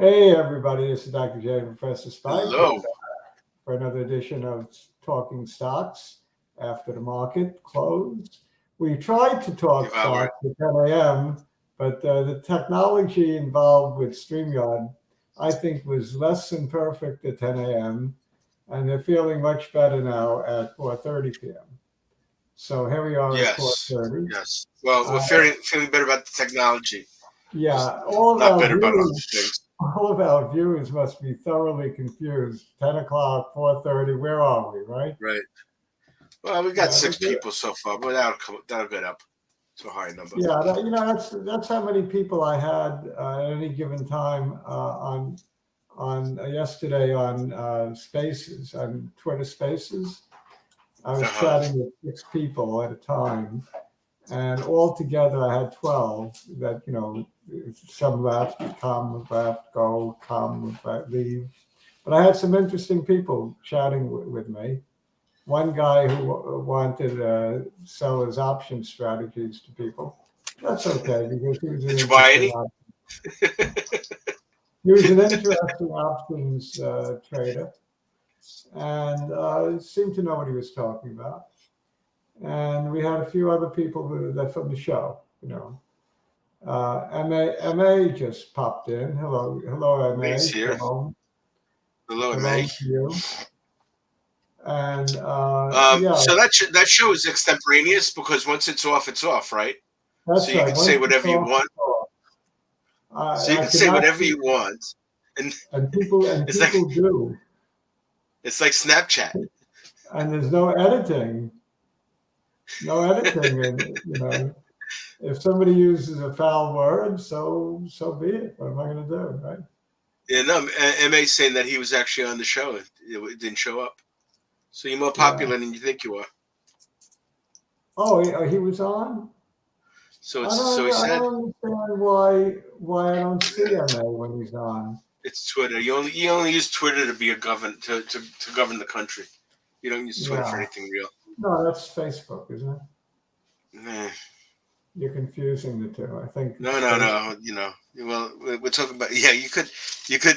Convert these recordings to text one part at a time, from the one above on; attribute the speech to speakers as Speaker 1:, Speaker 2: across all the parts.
Speaker 1: Hey everybody, this is Dr. J, Professor Spike. We're
Speaker 2: Hello.
Speaker 1: back for another edition of Talking Stocks after the market closed. We tried to talk
Speaker 2: Our
Speaker 1: stocks at 10 a.m., but the technology involved with StreamYard, I think, was less than perfect at 10 a.m., and they're feeling much better now at 4:30 p.m. So here we are at
Speaker 2: yes,
Speaker 1: 4:30.
Speaker 2: yes. Well, we're
Speaker 1: Uh,
Speaker 2: feeling better about the technology, just
Speaker 1: yeah, all of
Speaker 2: not
Speaker 1: our
Speaker 2: better about other
Speaker 1: viewers
Speaker 2: things.
Speaker 1: All of our viewers must be thoroughly confused. 10 o'clock, 4:30, where are we, right?
Speaker 2: Right. Well, we got
Speaker 1: Yeah,
Speaker 2: six people so far, but that'll get up to a higher number.
Speaker 1: that's how many people I had at any given time on yesterday on Spaces, on Twitter Spaces. I was chatting with 6 people at a time, and altogether I had 12 that, some left, come, left, go, come, leave. But I had some interesting people chatting with me. One guy who wanted to sell his option strategies to people. That's okay because he was an
Speaker 2: Did you buy
Speaker 1: interesting
Speaker 2: any?
Speaker 1: he was an interesting options trader, and seemed to know what he was talking about. And we had a few other people that from the show. MA just popped in. Hello, MA.
Speaker 2: May's here.
Speaker 1: Shalom.
Speaker 2: Hello,
Speaker 1: Shalom
Speaker 2: May.
Speaker 1: to you. And
Speaker 2: So that show is extemporaneous because once it's off, right?
Speaker 1: that's
Speaker 2: So you
Speaker 1: right.
Speaker 2: can say
Speaker 1: Once it's
Speaker 2: whatever you
Speaker 1: off,
Speaker 2: want.
Speaker 1: it's off.
Speaker 2: So you
Speaker 1: I
Speaker 2: can say
Speaker 1: cannot
Speaker 2: whatever
Speaker 1: see,
Speaker 2: you want, and
Speaker 1: and people
Speaker 2: it's like
Speaker 1: do,
Speaker 2: Snapchat.
Speaker 1: and there's no editing, and if somebody uses a foul word, so be it. What am I going to do, right?
Speaker 2: Yeah, no. MA's saying that he was actually on the show. It didn't show up. So you're more
Speaker 1: Yeah.
Speaker 2: popular than you think you are.
Speaker 1: Oh, he was on.
Speaker 2: So
Speaker 1: I
Speaker 2: he
Speaker 1: don't
Speaker 2: said
Speaker 1: understand why I don't see MA when he's on.
Speaker 2: it's Twitter. You only use Twitter to be a to govern the country. You don't use Twitter for
Speaker 1: Yeah.
Speaker 2: anything real.
Speaker 1: No, that's Facebook, isn't it?
Speaker 2: Nah.
Speaker 1: You're confusing the two. I think it's
Speaker 2: No.
Speaker 1: Facebook.
Speaker 2: Well, we're talking about you could.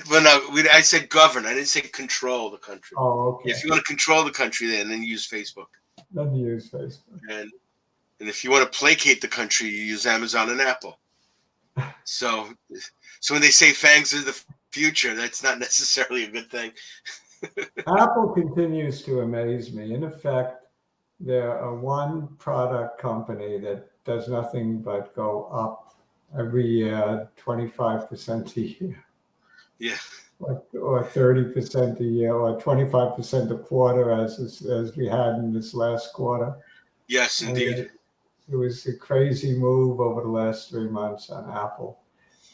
Speaker 2: Well, no, I said govern. I didn't say control the country.
Speaker 1: Oh, okay.
Speaker 2: If you want to control the country, then use Facebook.
Speaker 1: Then you use Facebook.
Speaker 2: And if you want to placate the country, you use Amazon and Apple. So when they say fangs is the future, that's not necessarily a good thing.
Speaker 1: Apple continues to amaze me. In effect, they're a one product company that does nothing but go up every year, 25% a year.
Speaker 2: Yeah.
Speaker 1: Or 30% a year, or 25% a quarter, as we had in this last quarter.
Speaker 2: Yes, indeed.
Speaker 1: It was a crazy move over the last 3 months on Apple.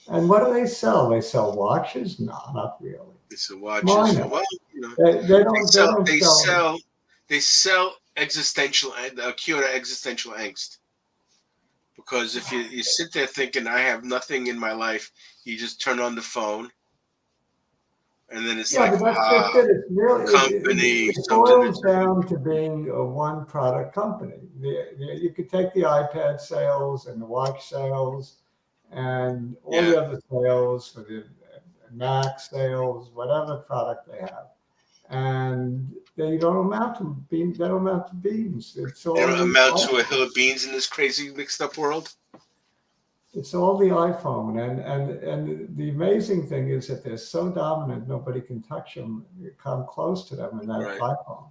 Speaker 1: And what do they sell? They sell watches? No, not really.
Speaker 2: They sell watches.
Speaker 1: Minor.
Speaker 2: Well, they sell existential, a cure to existential angst. Because if you sit there thinking I have nothing in my life, you just turn on the phone, and then it's
Speaker 1: but that's just it. It's really
Speaker 2: company
Speaker 1: it
Speaker 2: something
Speaker 1: boils down to being a one product company. You could take the iPad sales and the watch sales and all the other sales for the Mac sales, whatever product they have, and they don't amount to beans. They don't amount to beans. It's all
Speaker 2: they don't amount to a hill of beans in this crazy mixed up world.
Speaker 1: It's all the iPhone, and the amazing thing is that they're so dominant, nobody can touch them, come close to them in that iPhone.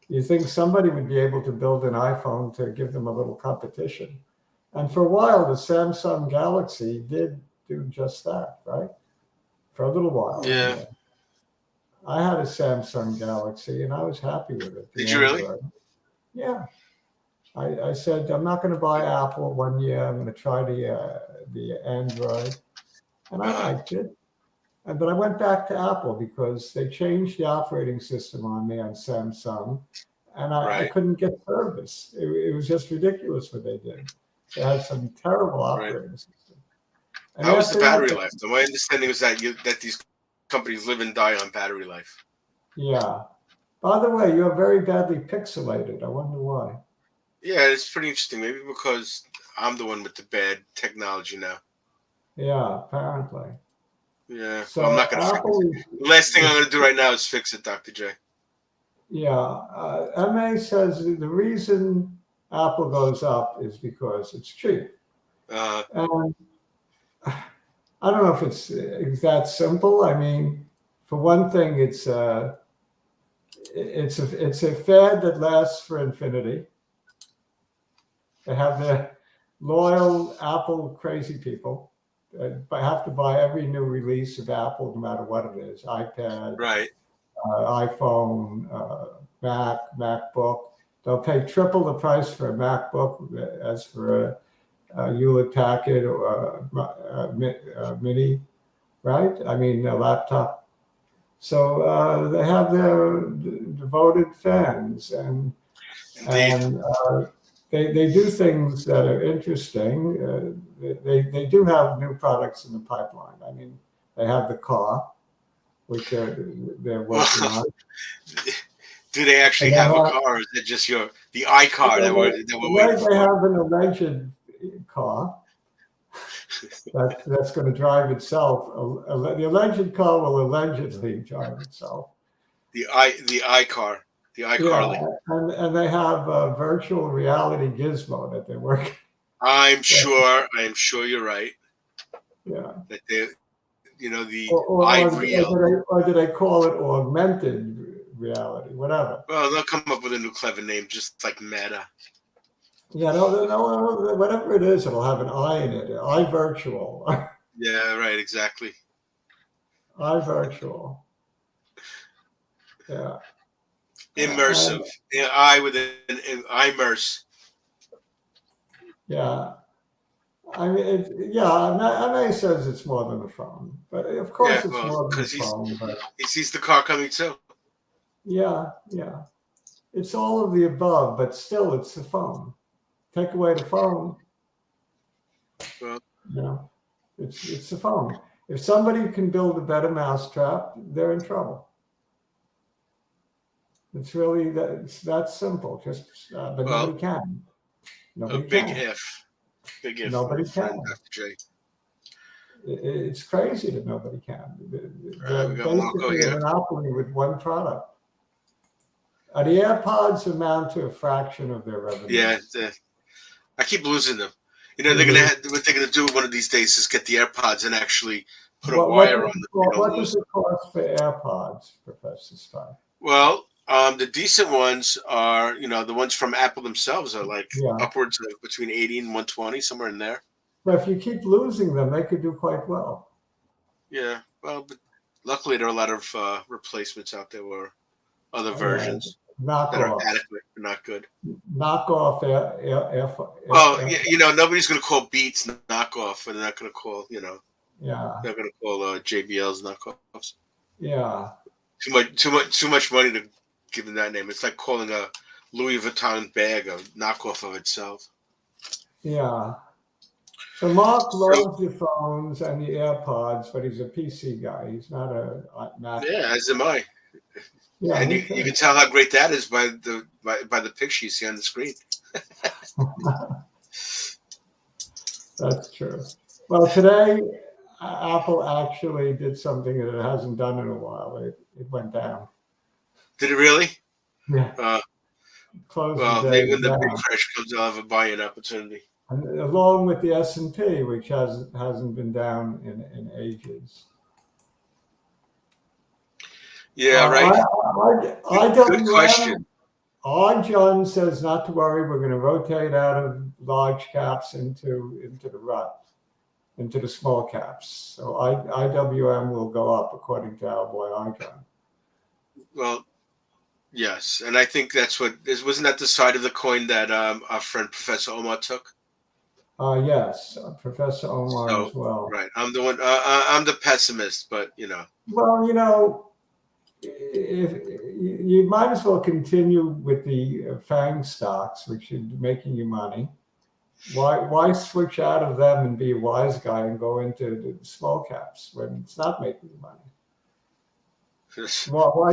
Speaker 1: You think somebody would be able to build an iPhone to give them a little competition. And for a while, the Samsung Galaxy did do just that, right? For a little while.
Speaker 2: Yeah.
Speaker 1: Anyway. I had a Samsung Galaxy, and I was happy with it.
Speaker 2: Did you really?
Speaker 1: Yeah. I said, I'm not going to buy Apple 1 year. I'm going to try the Android. And I liked it. But I went back to Apple because they changed the operating system on me on Samsung. And I couldn't get service. It was just ridiculous what they did. They had some terrible operating system. And
Speaker 2: how was the battery life? My understanding was that these companies live and die on battery life.
Speaker 1: Yeah. By the way, you're very badly pixelated. I wonder why.
Speaker 2: Yeah, it's pretty interesting. Maybe because I'm the one with the bad technology now.
Speaker 1: Yeah, apparently.
Speaker 2: Yeah.
Speaker 1: So
Speaker 2: Well, I'm not going to fix
Speaker 1: Apple,
Speaker 2: it. The last thing I'm going to do right now is fix it, Dr. J.
Speaker 1: yeah, MA says the reason Apple goes up is because it's cheap. And I don't know if it's that simple. I mean, for one thing, it's a fad that lasts for infinity. They have the loyal Apple crazy people that have to buy every new release of Apple, no matter what it is, iPad,
Speaker 2: Right.
Speaker 1: iPhone, Mac, MacBook. They'll pay triple the price for a MacBook as for a Hewlett Packard or a Mini, right? I mean, a laptop. So they have their devoted fans, and
Speaker 2: Indeed.
Speaker 1: they do things that are interesting. They do have new products in the pipeline. I mean, they have the car, which they're working
Speaker 2: Well,
Speaker 1: on.
Speaker 2: do they actually
Speaker 1: And they
Speaker 2: have a
Speaker 1: have,
Speaker 2: car, or is it just the iCar that we're waiting
Speaker 1: they
Speaker 2: for?
Speaker 1: have an alleged car that's going to drive itself. The alleged car will allegedly drive itself.
Speaker 2: The iCar, the iCarly.
Speaker 1: Yeah, and they have a virtual reality gizmo that they're working.
Speaker 2: I'm sure you're right.
Speaker 1: Yeah.
Speaker 2: That they, the
Speaker 1: Or
Speaker 2: iReal.
Speaker 1: do they call it augmented reality? Whatever.
Speaker 2: Well, they'll come up with a new clever name, just like Meta.
Speaker 1: Yeah, no, whatever it is, it'll have an I in it. iVirtual.
Speaker 2: Yeah, right, exactly.
Speaker 1: iVirtual. Yeah.
Speaker 2: Immersive. I with an immerse.
Speaker 1: Yeah. I mean, MA says it's more than a phone, but of course
Speaker 2: Yeah,
Speaker 1: it's
Speaker 2: well,
Speaker 1: more than a
Speaker 2: because
Speaker 1: phone. But
Speaker 2: he sees the car coming too.
Speaker 1: yeah, it's all of the above, but still, it's the phone. Take away the phone,
Speaker 2: Well,
Speaker 1: it's the phone. If somebody can build a better mousetrap, they're in trouble. It's really it's that simple. But nobody can.
Speaker 2: a
Speaker 1: Nobody
Speaker 2: big
Speaker 1: can.
Speaker 2: if. Big if,
Speaker 1: Nobody
Speaker 2: friend
Speaker 1: can.
Speaker 2: Dr. J.
Speaker 1: It's crazy that nobody can.
Speaker 2: All
Speaker 1: They're
Speaker 2: right, we got Marco
Speaker 1: basically a
Speaker 2: here.
Speaker 1: monopoly with one product. The AirPods amount to a fraction of their revenue.
Speaker 2: Yeah, I keep losing them. They're what they're gonna do one of these days is get the AirPods and actually put a wire on them.
Speaker 1: What does it cost for AirPods, Professor Stein?
Speaker 2: Well, the decent ones are, the ones from Apple themselves are like upwards of between 80 and 120, somewhere in there.
Speaker 1: But if you keep losing them, they could do quite well.
Speaker 2: Yeah, well, but luckily there are a lot of replacements out there or other versions that are adequate but not good.
Speaker 1: Knockoff
Speaker 2: nobody's going to call Beats knockoff, or they're not going to call, they're going to call JBL's knockoffs.
Speaker 1: Yeah.
Speaker 2: Too much money to give them that name. It's like calling a Louis Vuitton bag a knockoff of itself.
Speaker 1: Yeah. So Mark loves the phones and the AirPods, but he's a PC guy. He's not a Mac.
Speaker 2: Yeah, as am I.
Speaker 1: Yeah,
Speaker 2: and you can tell how great that is by the picture you see on the screen.
Speaker 1: That's true. Well, today Apple actually did something that it hasn't done in a while. It went down.
Speaker 2: Did it really?
Speaker 1: Yeah.
Speaker 2: Well, maybe when the big crash comes, I'll have a buy-in opportunity.
Speaker 1: And along with the S&P, which hasn't been down in ages.
Speaker 2: Yeah, right. Good question.
Speaker 1: John says not to worry. We're going to rotate out of large caps into the rut, into the small caps. So IWM will go up according to our boy John.
Speaker 2: Well, yes, and I think that's wasn't that the side of the coin that our friend Professor Omar took?
Speaker 1: Yes, Professor Omar as well.
Speaker 2: Right, I'm the one. I'm the pessimist, but
Speaker 1: Well, if you might as well continue with the FANG stocks, which are making you money. Why switch out of them and be a wise guy and go into the small caps when it's not making you money? Why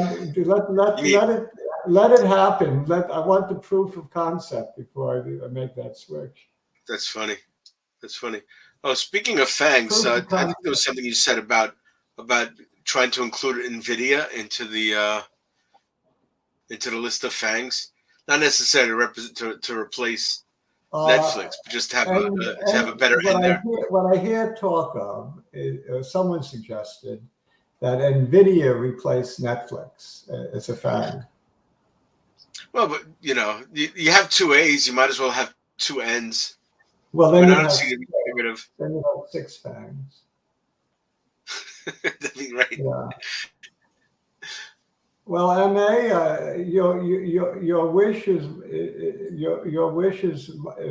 Speaker 1: let it happen? I want the proof of concept before I make that switch.
Speaker 2: That's funny. Oh, speaking of FANGs, I think there was something you said about about trying to include Nvidia into the list of fangs? Not necessarily to replace
Speaker 1: Uh,
Speaker 2: Netflix, but just to have a
Speaker 1: and
Speaker 2: better end there.
Speaker 1: what I hear talk of is, someone suggested that Nvidia replaced Netflix as a fang.
Speaker 2: Well, but you have two A's, you might as well have two N's.
Speaker 1: Well,
Speaker 2: I
Speaker 1: then
Speaker 2: mean, I
Speaker 1: you'd
Speaker 2: don't
Speaker 1: have
Speaker 2: see them getting rid of.
Speaker 1: six fangs.
Speaker 2: That'd be right.
Speaker 1: Yeah. Well, Ma, your wish is your wish is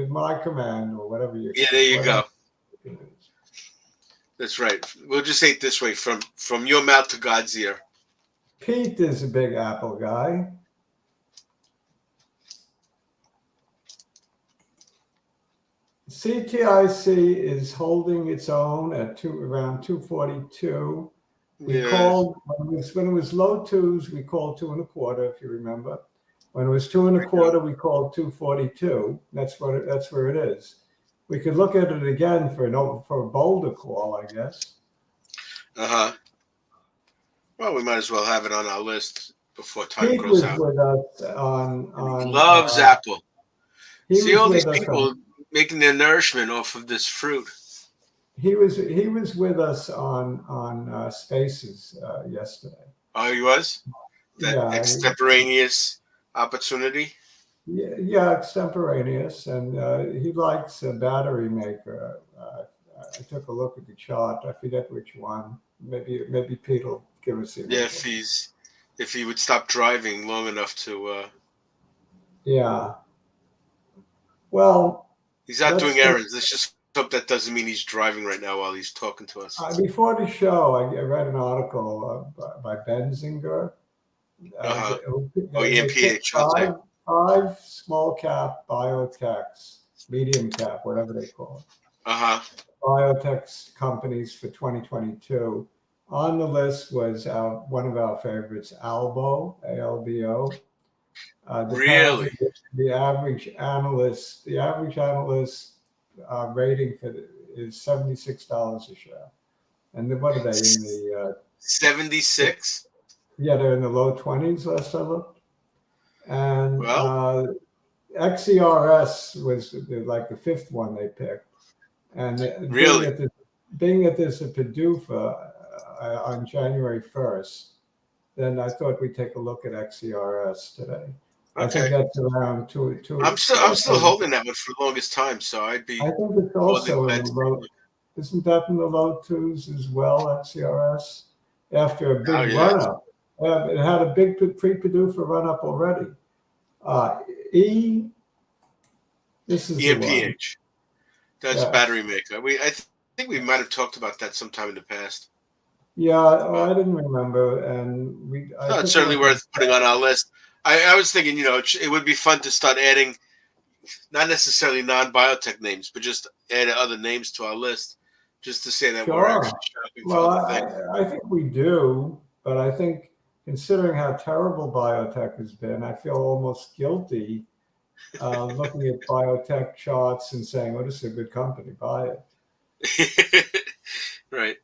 Speaker 1: my command, or whatever you.
Speaker 2: Yeah, there you
Speaker 1: whatever
Speaker 2: go.
Speaker 1: it is.
Speaker 2: That's right. We'll just say it this way: from your mouth to God's ear.
Speaker 1: Pete is a big Apple guy. CTIC is holding its own at around 242. We
Speaker 2: Yeah.
Speaker 1: called when it was low twos, we called 2.25, if you remember. When it was 2.25, we called 242. That's where it is. We could look at it again for a bolder call, I guess.
Speaker 2: Well, we might as well have it on our list before time
Speaker 1: Pete
Speaker 2: grows
Speaker 1: was
Speaker 2: out.
Speaker 1: with us on
Speaker 2: He loves Apple.
Speaker 1: he
Speaker 2: See
Speaker 1: was
Speaker 2: all
Speaker 1: with
Speaker 2: these
Speaker 1: us
Speaker 2: people making their nourishment off of this fruit.
Speaker 1: he was with us on Spaces yesterday.
Speaker 2: Oh, he was? That
Speaker 1: Yeah,
Speaker 2: extemporaneous opportunity?
Speaker 1: yeah, extemporaneous, and he likes a battery maker. I took a look at the chart. I forget which one. Maybe Pete will give us the
Speaker 2: Yeah,
Speaker 1: initial.
Speaker 2: if he would stop driving long enough to
Speaker 1: Yeah. Well,
Speaker 2: he's out
Speaker 1: let's
Speaker 2: doing errands. Let's just hope that doesn't mean he's driving right now while he's talking to us.
Speaker 1: before the show, I read an article by Benzinger.
Speaker 2: Uh-huh.
Speaker 1: They picked
Speaker 2: EMPH, I'll take.
Speaker 1: five small cap biotechs, medium cap, whatever they call it.
Speaker 2: Uh-huh.
Speaker 1: Biotech companies for 2022. On the list was one of our favorites, Albo, ALBO.
Speaker 2: Really?
Speaker 1: The average analyst rating is $76 a share. And what are they in the
Speaker 2: 76?
Speaker 1: Yeah, they're in the low 20s last I looked. And
Speaker 2: Well,
Speaker 1: XERS was like the fifth one they picked. And
Speaker 2: really?
Speaker 1: being that there's a PDUFA on January 1st, then I thought we'd take a look at XERS today. I think
Speaker 2: Okay.
Speaker 1: that's around two.
Speaker 2: I'm still holding that one for the longest time, so I'd be
Speaker 1: I think it's
Speaker 2: more than
Speaker 1: also in
Speaker 2: glad
Speaker 1: the
Speaker 2: to.
Speaker 1: low. Isn't that in the low twos as well, XERS? After a
Speaker 2: Oh,
Speaker 1: big
Speaker 2: yeah.
Speaker 1: run up. It had a big pre-PDUFA run up already. This is the one.
Speaker 2: EMPH. That's a battery maker. I think we might have talked about that sometime in the past.
Speaker 1: Yeah, I didn't remember, and
Speaker 2: It's certainly worth putting on our list. I was thinking, it would be fun to start adding, not necessarily non-biotech names, but just add other names to our list, just to say that we're actually shopping for other things.
Speaker 1: I think we do, but I think considering how terrible biotech has been, I feel almost guilty looking at biotech charts and saying, "Oh, this is a good company, buy
Speaker 2: it." Right.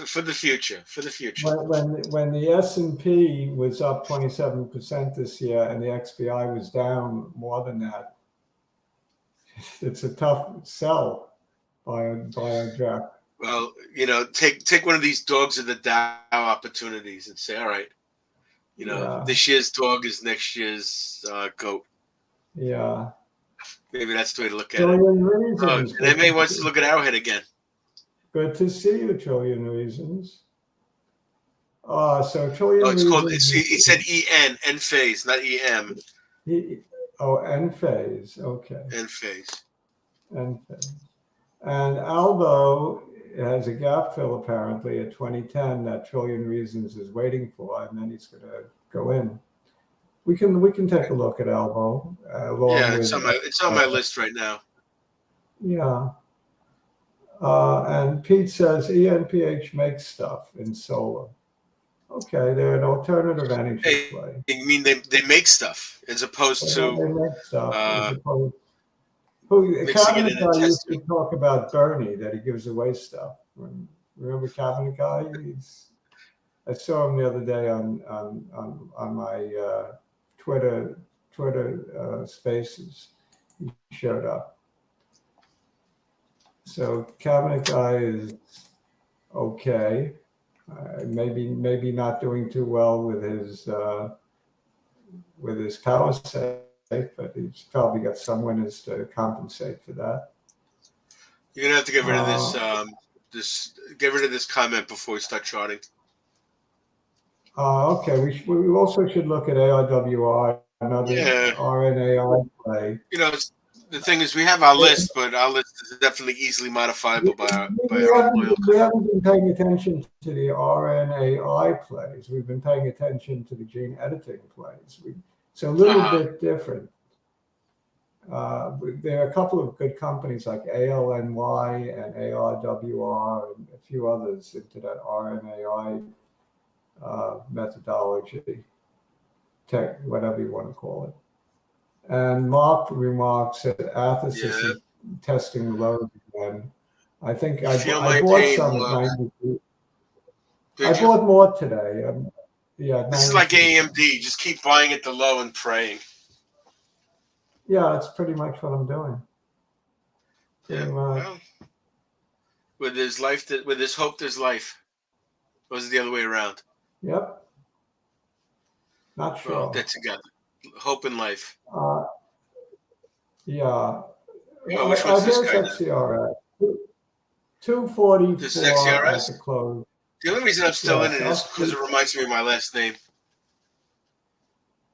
Speaker 2: For the future.
Speaker 1: When the S&P was up 27% this year and the XBI was down more than that, it's a tough sell BioJack.
Speaker 2: Well, take one of these dogs of the Dow opportunities and say, all right, this year's dog is next year's goat.
Speaker 1: Yeah.
Speaker 2: Maybe that's the way to look at it. And they may want to look at Arrowhead again.
Speaker 1: Good to see you, Trillion Reasons. So Trillion Reasons.
Speaker 2: Called. It said N phase, not EM.
Speaker 1: N phase. Okay.
Speaker 2: N phase.
Speaker 1: N phase. And Albo has a gap fill apparently at 2010 that Trillion Reasons is waiting for, and then he's going to go in. We can take a look at Albo.
Speaker 2: It's on my list right now.
Speaker 1: Yeah. And Pete says ENPH makes stuff in solar. Okay, they're an alternative energy play.
Speaker 2: You mean they make stuff as opposed to
Speaker 1: they make stuff as opposed. Cabinet guy used to talk about Bernie, that he gives away stuff. Remember Cabinet guy? I saw him the other day on my Twitter Spaces. He showed up. So cabinet guy is okay. Maybe not doing too well with his power safe, but he's probably got some winners to compensate for that.
Speaker 2: You're gonna have to get rid of this. Get rid of this comment before we start charting.
Speaker 1: Okay, we also should look at ARWI, another
Speaker 2: Yeah.
Speaker 1: RNAi play.
Speaker 2: You know, the thing is, we have our list, but our list is definitely easily modifiable by our loyal.
Speaker 1: We haven't been paying attention to the RNAi plays. We've been paying attention to the gene editing plays. It's a little bit different. There are a couple of good companies like ALNY and ARWR and a few others into that RNAi methodology, tech, whatever you want to call it. And Mark remarks that Athesis is testing lows again. I think I bought some at 92. I bought more today.
Speaker 2: This is like AMD. Just keep buying at the low and praying.
Speaker 1: Yeah, that's pretty much what I'm doing.
Speaker 2: Well, with his hope, there's life. Or is it the other way around?
Speaker 1: Yep. Not sure.
Speaker 2: Well, they're together. Hope and life.
Speaker 1: Yeah.
Speaker 2: Which one's this guy?
Speaker 1: XCRS. 244
Speaker 2: This is XCRS?
Speaker 1: at the close.
Speaker 2: The only reason I'm still in it is because it reminds me of my last name.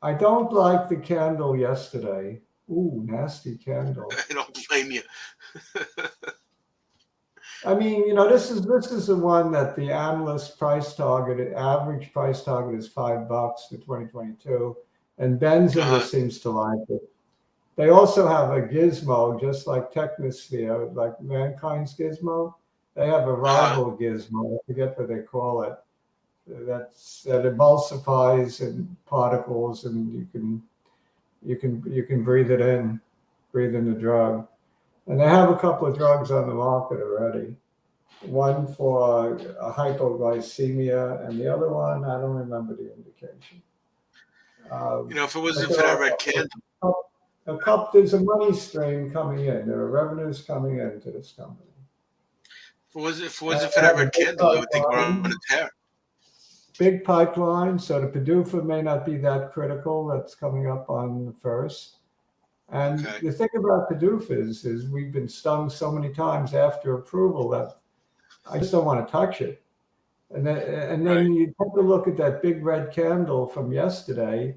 Speaker 1: I don't like the candle yesterday. Ooh, nasty candle.
Speaker 2: I don't blame you.
Speaker 1: I mean, this is the one that the analyst average price target is $5 for 2022, and Benziger seems to like it. They also have a gizmo, just like Technosphere, like Mankind's gizmo. They have a rival gizmo. I forget what they call it. That emulsifies in particles, and you can breathe in the drug. And they have a couple of drugs on the market already. One for hypoglycemia, and the other one, I don't remember the indication.
Speaker 2: If it wasn't for that red candle.
Speaker 1: There's a money stream coming in. There are revenues coming into this company.
Speaker 2: If it wasn't for that red candle, I would think we're on a tear.
Speaker 1: Big pipeline, so the PDUFA may not be that critical. That's coming up on the 1st. And the thing about PDUFAs is we've been stung so many times after approval that I just don't want to touch it. And then you take a look at that big red candle from yesterday,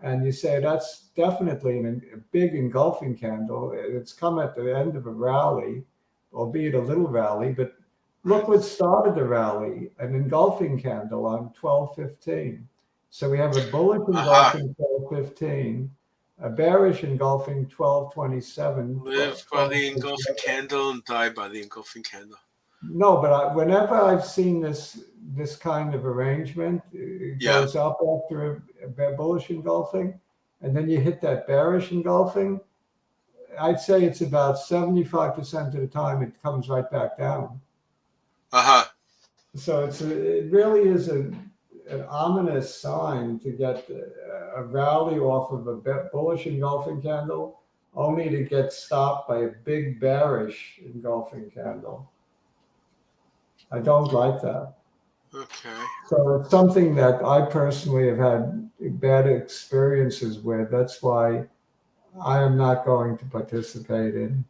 Speaker 1: and you say that's definitely a big engulfing candle. It's come at the end of a rally, albeit a little rally, but look what started the rally, an engulfing candle on 12:15. So we have a bullish engulfing 12:15. A bearish engulfing 12:27.
Speaker 2: Live by the engulfing candle and die by the engulfing candle.
Speaker 1: No, but whenever I've seen this kind of arrangement, it goes up after a bullish engulfing, and then you hit that bearish engulfing. I'd say it's about 75% of the time it comes right back down. So it really is an ominous sign to get a rally off of a bullish engulfing candle, only to get stopped by a big bearish engulfing candle. I don't like that.
Speaker 2: Okay.
Speaker 1: So it's something that I personally have had bad experiences with. That's why I am not going to participate in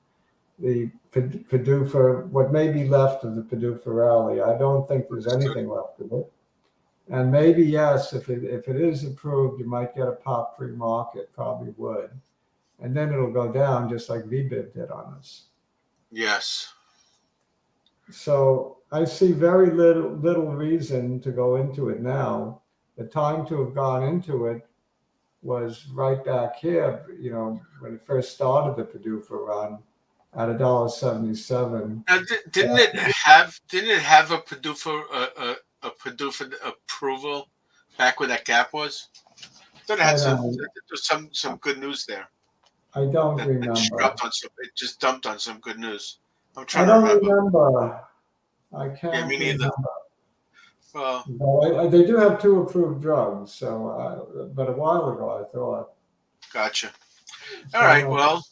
Speaker 1: the PDUFA, what may be left of the PDUFA rally. I don't think there's anything left of it. And maybe, yes, if it is approved, you might get a pop pre-market, probably would. And then it'll go down just like VBIB did on us.
Speaker 2: Yes.
Speaker 1: So I see very little reason to go into it now. The time to have gone into it was right back here, when it first started the PDUFA run at $1.77.
Speaker 2: Now, didn't it have a PDUFA approval back where that gap was? I thought it had some good news there.
Speaker 1: I don't remember.
Speaker 2: It just dumped on some good news. I'm trying
Speaker 1: I
Speaker 2: to
Speaker 1: don't remember. I can't.
Speaker 2: Yeah, me neither. Well,
Speaker 1: They do have 2 approved drugs. So, but a while ago I thought.
Speaker 2: gotcha. All
Speaker 1: So
Speaker 2: right. Well,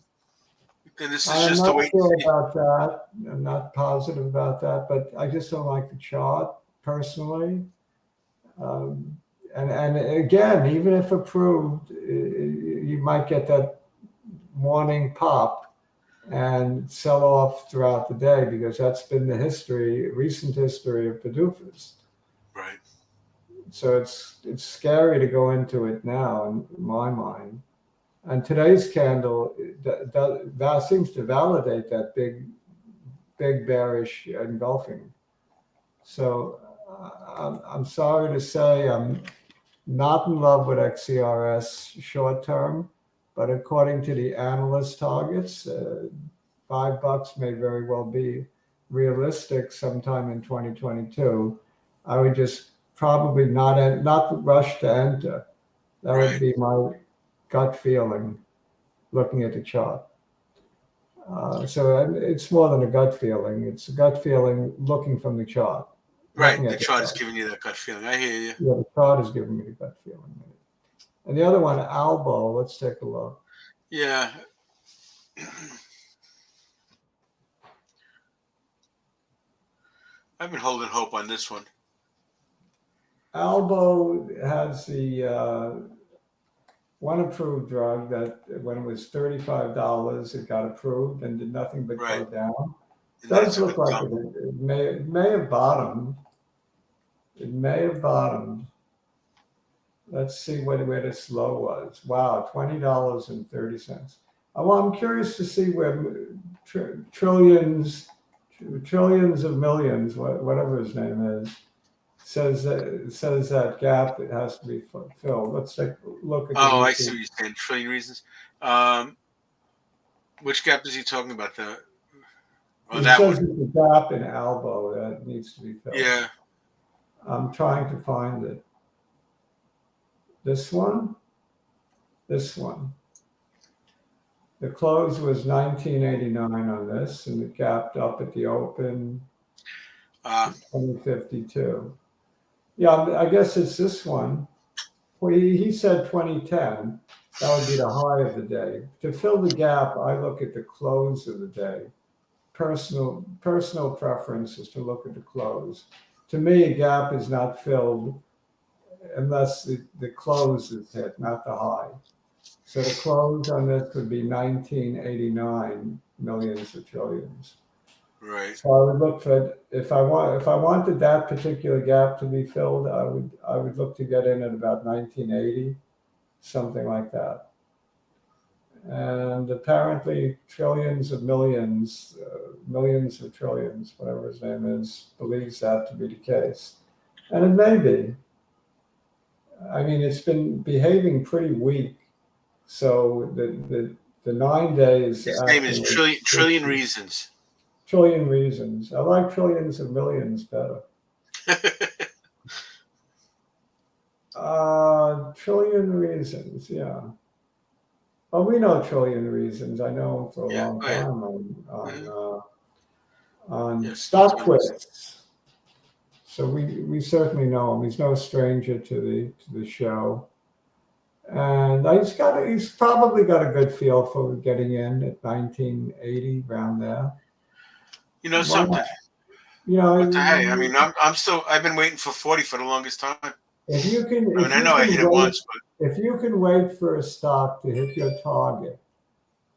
Speaker 2: then this is
Speaker 1: I'm
Speaker 2: just a
Speaker 1: not
Speaker 2: wait and
Speaker 1: sure
Speaker 2: see.
Speaker 1: about that. I'm not positive about that, but I just don't like the chart personally. Um, and again, even if approved, you might get that morning pop and sell off throughout the day because that's been the recent history of PDUFAs.
Speaker 2: Right.
Speaker 1: So it's scary to go into it now in my mind. And today's candle that seems to validate that big bearish engulfing. So I'm sorry to say I'm not in love with XCRS short term, but according to the analyst targets, $5 may very well be realistic sometime in 2022. I would just probably not rush to enter. That would
Speaker 2: Right.
Speaker 1: be my gut feeling looking at the chart. So it's more than a gut feeling. It's a gut feeling looking from the chart,
Speaker 2: Right.
Speaker 1: looking
Speaker 2: The
Speaker 1: at the
Speaker 2: chart is
Speaker 1: chart.
Speaker 2: giving you that gut feeling. I hear you.
Speaker 1: Yeah, the chart is giving me the gut feeling. And the other one, Albo, let's take a look.
Speaker 2: Yeah. I've been holding hope on this one.
Speaker 1: Albo has the one approved drug that when it was $35, it got approved and did nothing but
Speaker 2: Right.
Speaker 1: go down.
Speaker 2: And then it's
Speaker 1: Does
Speaker 2: a
Speaker 1: look
Speaker 2: good
Speaker 1: like
Speaker 2: dump.
Speaker 1: it may have bottomed. It may have bottomed. Let's see where this low was. Wow, $20.30. I'm curious to see where trillions of millions, whatever his name is, says that gap that has to be filled. Let's take a look at the
Speaker 2: Oh, I see
Speaker 1: weekly.
Speaker 2: what you're saying. Trillion reasons. Which gap is he talking about? Oh,
Speaker 1: He
Speaker 2: that
Speaker 1: says
Speaker 2: one.
Speaker 1: there's a gap in Albo that needs to be filled.
Speaker 2: Yeah.
Speaker 1: I'm trying to find it. This one? This one. The close was 1989 on this, and it gapped up at the open
Speaker 2: Uh,
Speaker 1: 2052. Yeah, I guess it's this one. Well, he said 2010. That would be the high of the day. To fill the gap, I look at the close of the day. Personal preference is to look at the close. To me, a gap is not filled unless the close is hit, not the high. So the close on this would be 1989 millions or trillions.
Speaker 2: right.
Speaker 1: So I would look for if I wanted that particular gap to be filled, I would look to get in at about 1980, something like that. And apparently, trillions of millions, millions of trillions, whatever his name is, believes that to be the case, and it may be. I mean, it's been behaving pretty weak. So the 9 days
Speaker 2: His name is
Speaker 1: action was
Speaker 2: Trillion Reasons.
Speaker 1: trillion reasons. I like trillions of millions better. Trillion reasons, yeah. Well, we know trillion reasons. I know him for a
Speaker 2: Yeah.
Speaker 1: long
Speaker 2: Oh, yeah.
Speaker 1: time
Speaker 2: Mhm.
Speaker 1: on
Speaker 2: Yeah.
Speaker 1: stock quiz. So we certainly know him. He's no stranger to the show. And he's probably got a good feel for getting in at 1980 around there.
Speaker 2: You know
Speaker 1: Why not?
Speaker 2: something?
Speaker 1: You
Speaker 2: What the hey? I
Speaker 1: know,
Speaker 2: mean, I've been waiting for 40 for the longest time.
Speaker 1: if
Speaker 2: I
Speaker 1: you
Speaker 2: know I
Speaker 1: can
Speaker 2: hit it
Speaker 1: wait
Speaker 2: once, but
Speaker 1: if you can wait for a stock to hit your target,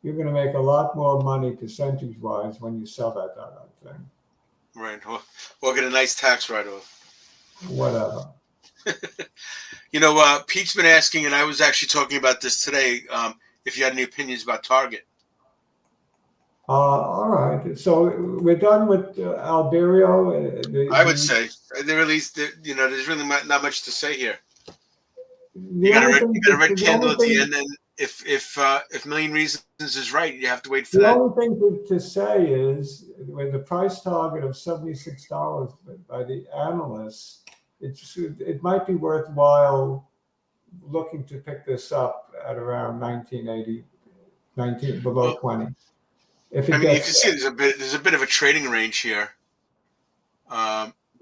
Speaker 1: you're going to make a lot more money percentage wise when you sell that thing.
Speaker 2: right. Or get a nice tax write-off.
Speaker 1: Whatever.
Speaker 2: Pete's been asking, and I was actually talking about this today. If you had any opinions about Target.
Speaker 1: All right. So we're done with Alberio.
Speaker 2: I would say they released. There's really not much to say here.
Speaker 1: The only thing
Speaker 2: you got a red
Speaker 1: the
Speaker 2: candle
Speaker 1: only
Speaker 2: at the
Speaker 1: thing
Speaker 2: end, and if Million Reasons is right, you have to wait for
Speaker 1: the
Speaker 2: that.
Speaker 1: only thing to say is with the price target of $76 by the analysts, it might be worthwhile looking to pick this up at around 1980, 19 below
Speaker 2: Well,
Speaker 1: 20. If
Speaker 2: I
Speaker 1: it
Speaker 2: mean, you
Speaker 1: gets
Speaker 2: can see there's a bit of a trading range here.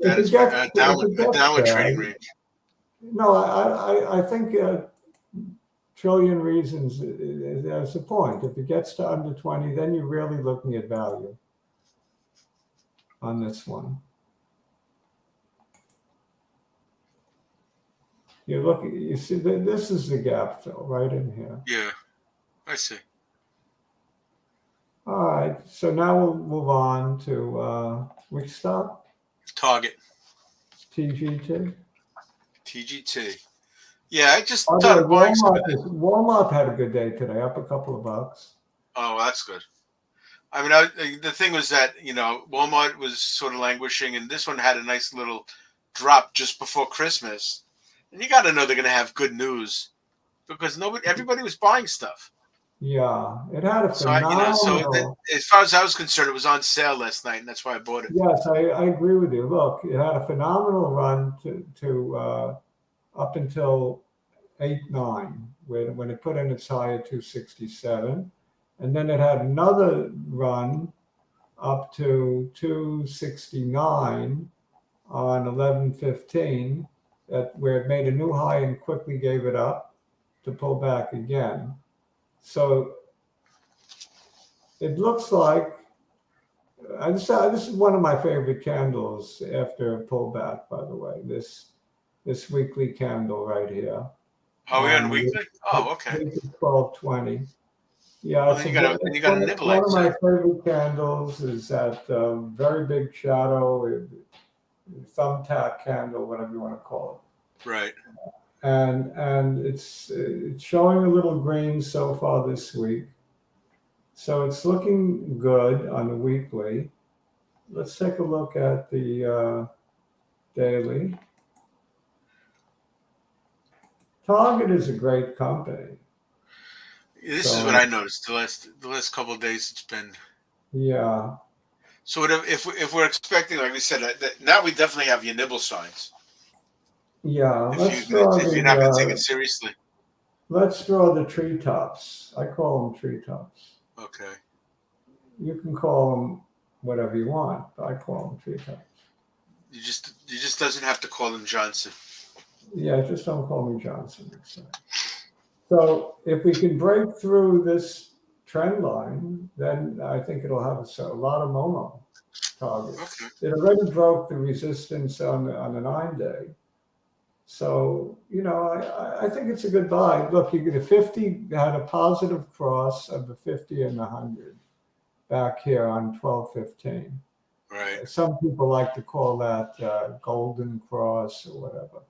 Speaker 2: That is a downward trading range.
Speaker 1: No, I think trillion reasons there's a point. If it gets to under 20, then you're really looking at value on this one. You're looking, you see, this is the gap fill right in here.
Speaker 2: Yeah, I see.
Speaker 1: All right, so now we'll move on to which stock?
Speaker 2: Target.
Speaker 1: TGT.
Speaker 2: TGT. Yeah, I just
Speaker 1: By the
Speaker 2: started
Speaker 1: way,
Speaker 2: buying some of that.
Speaker 1: Walmart had a good day today, up a couple of bucks.
Speaker 2: Oh, that's good. I mean, the thing was that, Walmart was sort of languishing, and this one had a nice little drop just before Christmas. And you got to know they're going to have good news because everybody was buying stuff.
Speaker 1: Yeah, it had a
Speaker 2: So,
Speaker 1: phenomenal.
Speaker 2: as far as I was concerned, it was on sale last night, and that's why I bought it.
Speaker 1: Yes, I agree with you. Look, it had a phenomenal run to up until 8-9, when it put in its high at 267, and then it had another run up to 269 on 11/15, where it made a new high and quickly gave it up to pull back again. So it looks like this is one of my favorite candles after a pullback, by the way. This weekly candle right here.
Speaker 2: Oh, we're on weekly? Oh, okay.
Speaker 1: 12/20. Yeah,
Speaker 2: well, then you got a nibble.
Speaker 1: One of my favorite candles is that very big shadow, thumbtack candle, whatever you want to call
Speaker 2: it. Right.
Speaker 1: And it's showing a little green so far this week. So it's looking good on the weekly. Let's take a look at the daily. Target is a great company.
Speaker 2: This is what I noticed the last couple of days. It's been.
Speaker 1: Yeah.
Speaker 2: So if we're expecting, like we said, now we definitely have your nibble signs.
Speaker 1: Yeah.
Speaker 2: If you're not going to take it seriously.
Speaker 1: Let's draw the treetops. I call them treetops.
Speaker 2: Okay.
Speaker 1: You can call them whatever you want, but I call them treetops.
Speaker 2: You just doesn't have to call them Johnson.
Speaker 1: Yeah, just don't call me Johnson. So if we can break through this trend line, then I think it'll have a lot of Momo targets. Okay. It already broke the resistance on the 9-day. So, I think it's a good buy. Look, you get a 50, had a positive cross of the 50 and the 100 back here on 12/15.
Speaker 2: Right.
Speaker 1: Some people like to call that golden cross or whatever.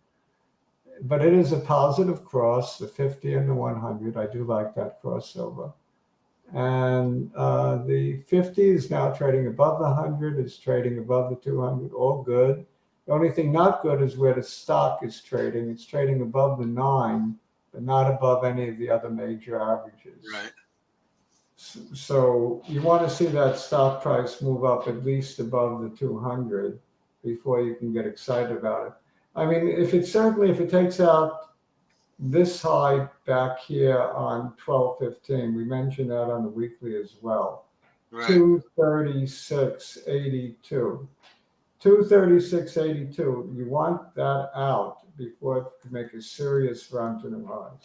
Speaker 1: But it is a positive cross, the 50 and the 100. I do like that crossover. And the 50 is now trading above the 100. It's trading above the 200. All good. The only thing not good is where the stock is trading. It's trading above the 9, but not above any of the other major averages.
Speaker 2: Right.
Speaker 1: So you want to see that stock price move up at least above the 200 before you can get excited about it. I mean, if it takes out this high back here on 12/15, we mentioned that on the weekly as well. Right. 236.82. 236.82. You want that out before it can make a serious run to the highs.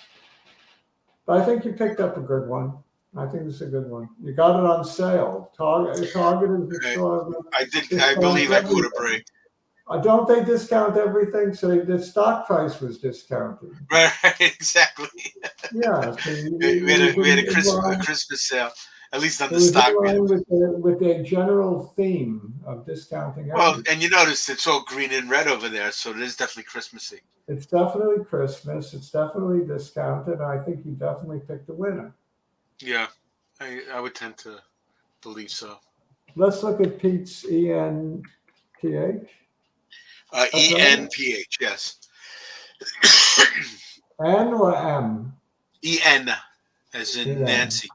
Speaker 1: But I think you picked up a good one. I think it's a good one. You got it on sale. Target is the store.
Speaker 2: I believe I bought a break.
Speaker 1: Don't they discount everything? So the stock price was discounted.
Speaker 2: Right, exactly.
Speaker 1: Yeah. So
Speaker 2: we had a Christmas sale, at least on the stock.
Speaker 1: With a general theme of discounting everything.
Speaker 2: Well, and you notice it's all green and red over there, so it is definitely Christmassy.
Speaker 1: It's definitely Christmas. It's definitely discounted. I think you definitely picked the winner.
Speaker 2: Yeah, I would tend to believe so.
Speaker 1: Let's look at Pete's ENPH.
Speaker 2: ENPH, yes.
Speaker 1: N or M?
Speaker 2: EN, as in Nancy.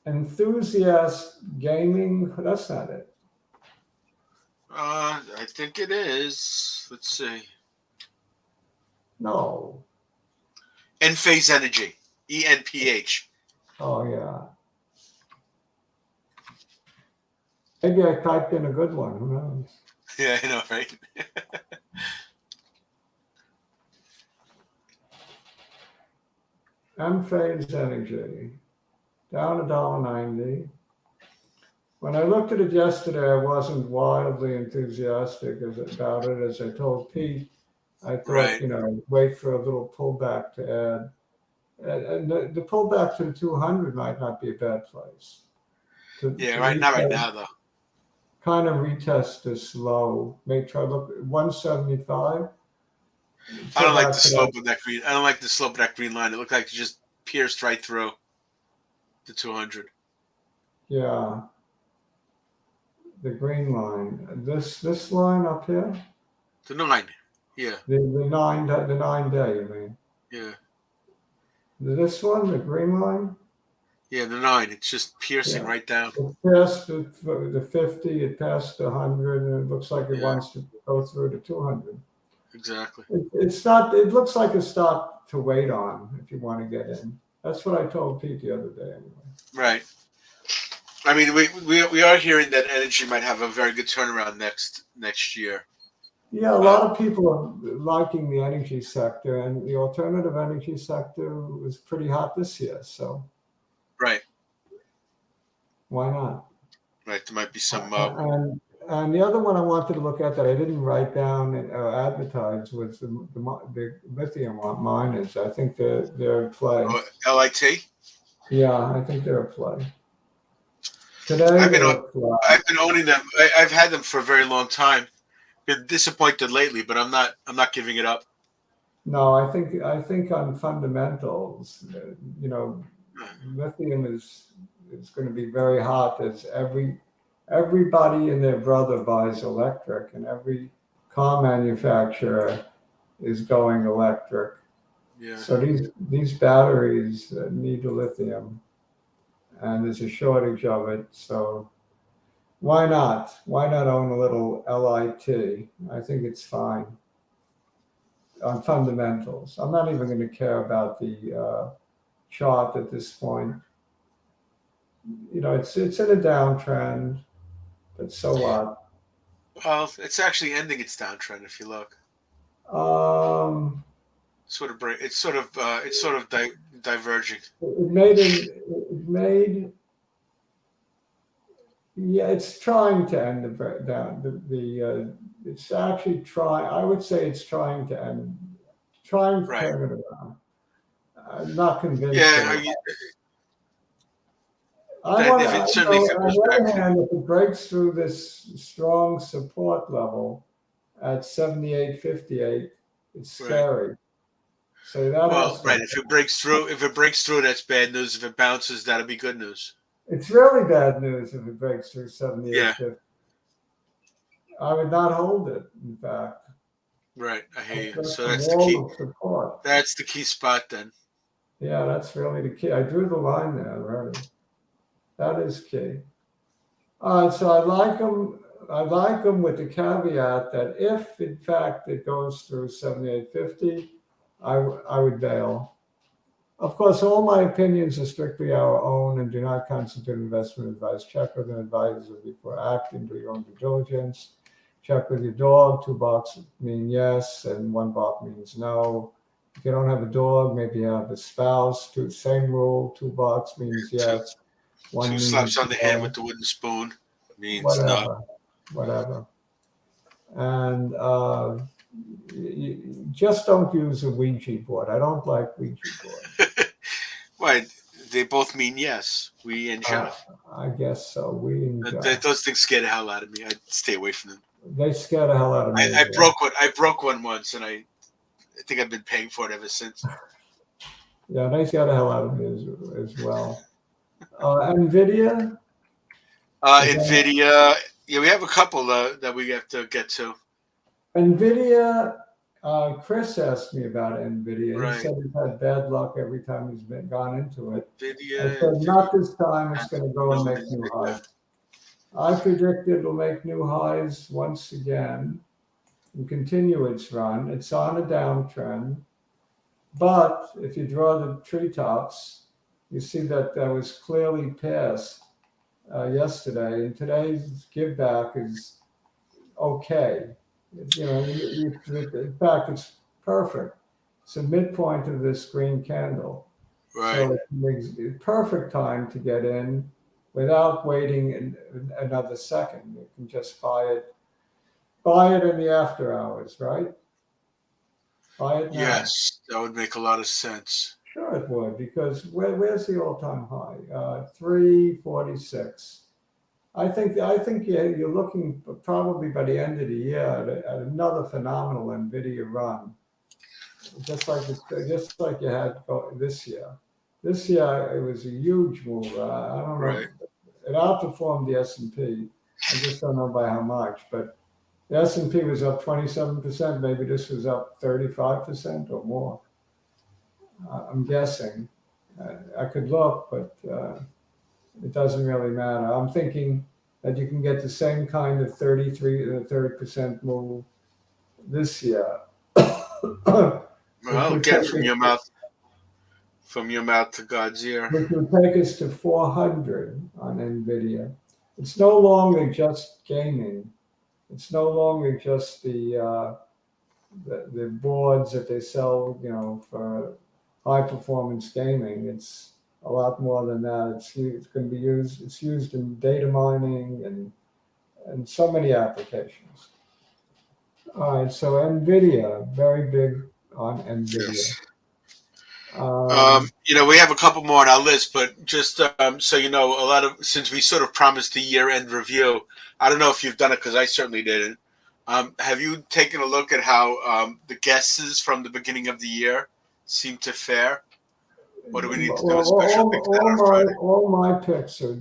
Speaker 1: Enthusiast Gaming, that's not it.
Speaker 2: I think it is. Let's see.
Speaker 1: No.
Speaker 2: Enphase Energy, ENPH.
Speaker 1: Oh, yeah. Maybe I typed in a good one. Who knows?
Speaker 2: Yeah, I know, right?
Speaker 1: M-phase energy down $1.90. When I looked at it yesterday, I wasn't wildly enthusiastic about it. As I told Pete, I thought,
Speaker 2: Right.
Speaker 1: wait for a little pullback to add. And the pullback to the 200 might not be a bad place.
Speaker 2: Yeah,
Speaker 1: To
Speaker 2: right. Not right
Speaker 1: retest,
Speaker 2: now, though.
Speaker 1: kind of retest this low. May try to look at 175.
Speaker 2: I
Speaker 1: Go
Speaker 2: don't like the
Speaker 1: back to that.
Speaker 2: slope of that green. I don't like the slope of that green line. It looked like it just pierced right through the 200.
Speaker 1: Yeah, the green line. This line up here,
Speaker 2: The 9. Yeah.
Speaker 1: the 9 day. You mean
Speaker 2: Yeah.
Speaker 1: this one, the green line?
Speaker 2: Yeah, the 9. It's just piercing
Speaker 1: Yeah.
Speaker 2: right down.
Speaker 1: It passed the 50. It passed the 100, and it looks like it
Speaker 2: Yeah,
Speaker 1: wants to go through the 200.
Speaker 2: exactly.
Speaker 1: It's not. It looks like a stock to wait on if you want to get in. That's what I told Pete the other day. Anyway.
Speaker 2: Right. I mean, we are hearing that energy might have a very good turnaround next year.
Speaker 1: Yeah, a lot of people are liking the energy sector, and the alternative energy sector was pretty hot this year. So
Speaker 2: Right.
Speaker 1: why not?
Speaker 2: Right. There might be some.
Speaker 1: And the other one I wanted to look at that I didn't write down or advertise was the lithium miners. I think they're a play.
Speaker 2: LIT.
Speaker 1: Yeah, I think they're a play. Today
Speaker 2: I've
Speaker 1: they
Speaker 2: been
Speaker 1: look flat.
Speaker 2: I've been owning them. I've had them for a very long time. Been disappointed lately, but I'm not giving it up.
Speaker 1: No, I think on fundamentals, lithium is going to be very hot as everybody and their brother buys electric, and every car manufacturer is going electric.
Speaker 2: Yeah.
Speaker 1: So these batteries need the lithium, and there's a shortage of it. So why not? Why not own a little LIT? I think it's fine on fundamentals. I'm not even going to care about the chart at this point. It's in a downtrend, but so what?
Speaker 2: Well, it's actually ending its downtrend if you look.
Speaker 1: Um,
Speaker 2: Sort of break. It's sort of diverging.
Speaker 1: it made. Yeah, it's trying to end down. It's actually trying. I would say it's trying to end, trying to
Speaker 2: Right.
Speaker 1: turn it around. I'm not convinced
Speaker 2: Yeah.
Speaker 1: that
Speaker 2: I
Speaker 1: it.
Speaker 2: mean,
Speaker 1: I
Speaker 2: that
Speaker 1: want
Speaker 2: if
Speaker 1: to.
Speaker 2: it certainly if it
Speaker 1: On
Speaker 2: goes
Speaker 1: the
Speaker 2: back
Speaker 1: other
Speaker 2: to.
Speaker 1: hand, if it breaks through this strong support level at 78.58, it's
Speaker 2: Right.
Speaker 1: scary. So that
Speaker 2: Well,
Speaker 1: has to.
Speaker 2: right. If it breaks through, that's bad news. If it bounces, that'll be good news.
Speaker 1: It's really bad news if it breaks through
Speaker 2: Yeah.
Speaker 1: 78.50. I would not hold it. In fact,
Speaker 2: Right. I hear you.
Speaker 1: that's
Speaker 2: So
Speaker 1: the
Speaker 2: that's the key.
Speaker 1: wall of support.
Speaker 2: That's the key spot then.
Speaker 1: Yeah, that's really the key. I drew the line there already. That is key. So I like them. I like them with the caveat that if, in fact, it goes through 78.50, I would bail. Of course, all my opinions are strictly our own and do not constitute investment advice. Check with an advisor before acting. Do your own due diligence. Check with your dog. 2 barks mean yes, and 1 bark means no. If you don't have a dog, maybe you have a spouse. Same rule. 2 barks means
Speaker 2: Two
Speaker 1: yes.
Speaker 2: two
Speaker 1: 1
Speaker 2: slaps
Speaker 1: means
Speaker 2: on the hand with
Speaker 1: no.
Speaker 2: the wooden spoon means no.
Speaker 1: Whatever. And you just don't use a Ouija board. I don't like Ouija boards.
Speaker 2: Right. They both mean yes. We and John.
Speaker 1: I guess so. We and
Speaker 2: Those things scare the hell out of me. I'd stay away from them.
Speaker 1: they scare the hell out of me
Speaker 2: I
Speaker 1: as well.
Speaker 2: broke one. I broke one once, and I think I've been paying for it ever since.
Speaker 1: Yeah, they scare the hell out of me as well. Nvidia.
Speaker 2: Nvidia. Yeah, we have a couple that we have to get to.
Speaker 1: Nvidia. Chris asked me about Nvidia.
Speaker 2: Right.
Speaker 1: He said he's had bad luck every time he's gone into it.
Speaker 2: Nvidia.
Speaker 1: I said, not this time. It's going to go and make new highs. I predict it'll make new highs once again and continue its run. It's on a downtrend. But if you draw the treetops, you see that was clearly past yesterday, and today's give back is okay. In fact, it's perfect. It's the midpoint of this green candle.
Speaker 2: Right.
Speaker 1: So it's a perfect time to get in without waiting another second. You can just buy it in the after hours, right? Buy it now.
Speaker 2: Yes, that would make a lot of sense.
Speaker 1: Sure, it would, because where's the all-time high? 346. I think you're looking probably by the end of the year at another phenomenal Nvidia run, just like you had this year. This year it was a huge move. I don't know.
Speaker 2: Right.
Speaker 1: It outperformed the S&P. I just don't know by how much, but the S&P was up 27%. Maybe this was up 35% or more. I'm guessing. I could look, but it doesn't really matter. I'm thinking that you can get the same kind of 30% move this year. which
Speaker 2: Well,
Speaker 1: would
Speaker 2: again,
Speaker 1: take us,
Speaker 2: from your mouth to God's ear.
Speaker 1: which would take us to 400 on Nvidia. It's no longer just gaming. It's no longer just the boards that they sell, for high performance gaming. It's a lot more than that. It's going to be used. It's used in data mining and so many applications. All right, so Nvidia, very big on Nvidia.
Speaker 2: Yes.
Speaker 1: Um,
Speaker 2: We have a couple more on our list, but just so you know, since we sort of promised a year-end review, I don't know if you've done it because I certainly didn't. Have you taken a look at how the guesses from the beginning of the year seem to fare? What do we need to do a special thing for that on Friday?
Speaker 1: all my picks are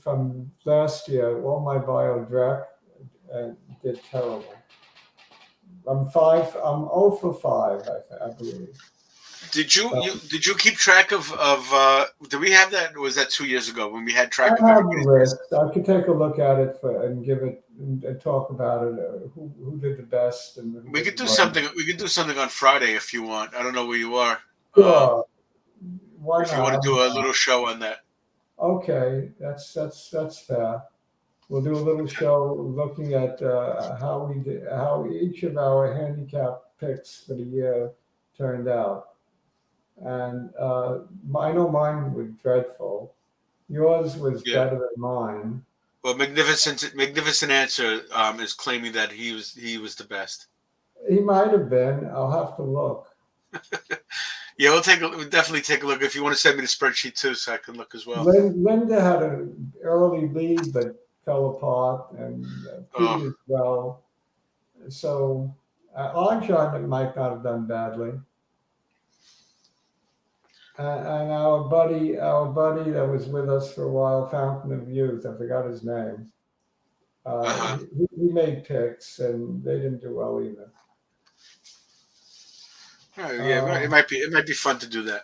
Speaker 1: from last year. All my bio direct did terrible. I'm 0 for 5, I believe.
Speaker 2: Did you keep track of did we have that, or was that 2 years ago when we had
Speaker 1: I
Speaker 2: track of
Speaker 1: have the
Speaker 2: everybody's
Speaker 1: list.
Speaker 2: guesses?
Speaker 1: I could take a look at it and give it and talk about it. Who did the best and who
Speaker 2: We
Speaker 1: did
Speaker 2: could
Speaker 1: the
Speaker 2: do
Speaker 1: worst.
Speaker 2: something. We could do something on Friday if you want. I don't know where you are.
Speaker 1: Sure. Why
Speaker 2: If you want
Speaker 1: not?
Speaker 2: to do a little show on that.
Speaker 1: Okay, that's fair. We'll do a little show looking at how each of our handicap picks for the year turned out. And I know mine was dreadful. Yours was
Speaker 2: Yeah.
Speaker 1: better than mine.
Speaker 2: Well, magnificent answer is claiming that he was the best.
Speaker 1: He might have been. I'll have to look.
Speaker 2: Yeah, we'll definitely take a look. If you want to send me the spreadsheet too, so I can look as well.
Speaker 1: Linda had an early lead, but fell apart, and
Speaker 2: Oh,
Speaker 1: Pete as well. So Arnshine might not have done badly. And our buddy that was with us for a while, Fountain of Youth, I forgot his name.
Speaker 2: uh-huh.
Speaker 1: He made picks, and they didn't do well either.
Speaker 2: Oh, yeah, it might be fun to do that.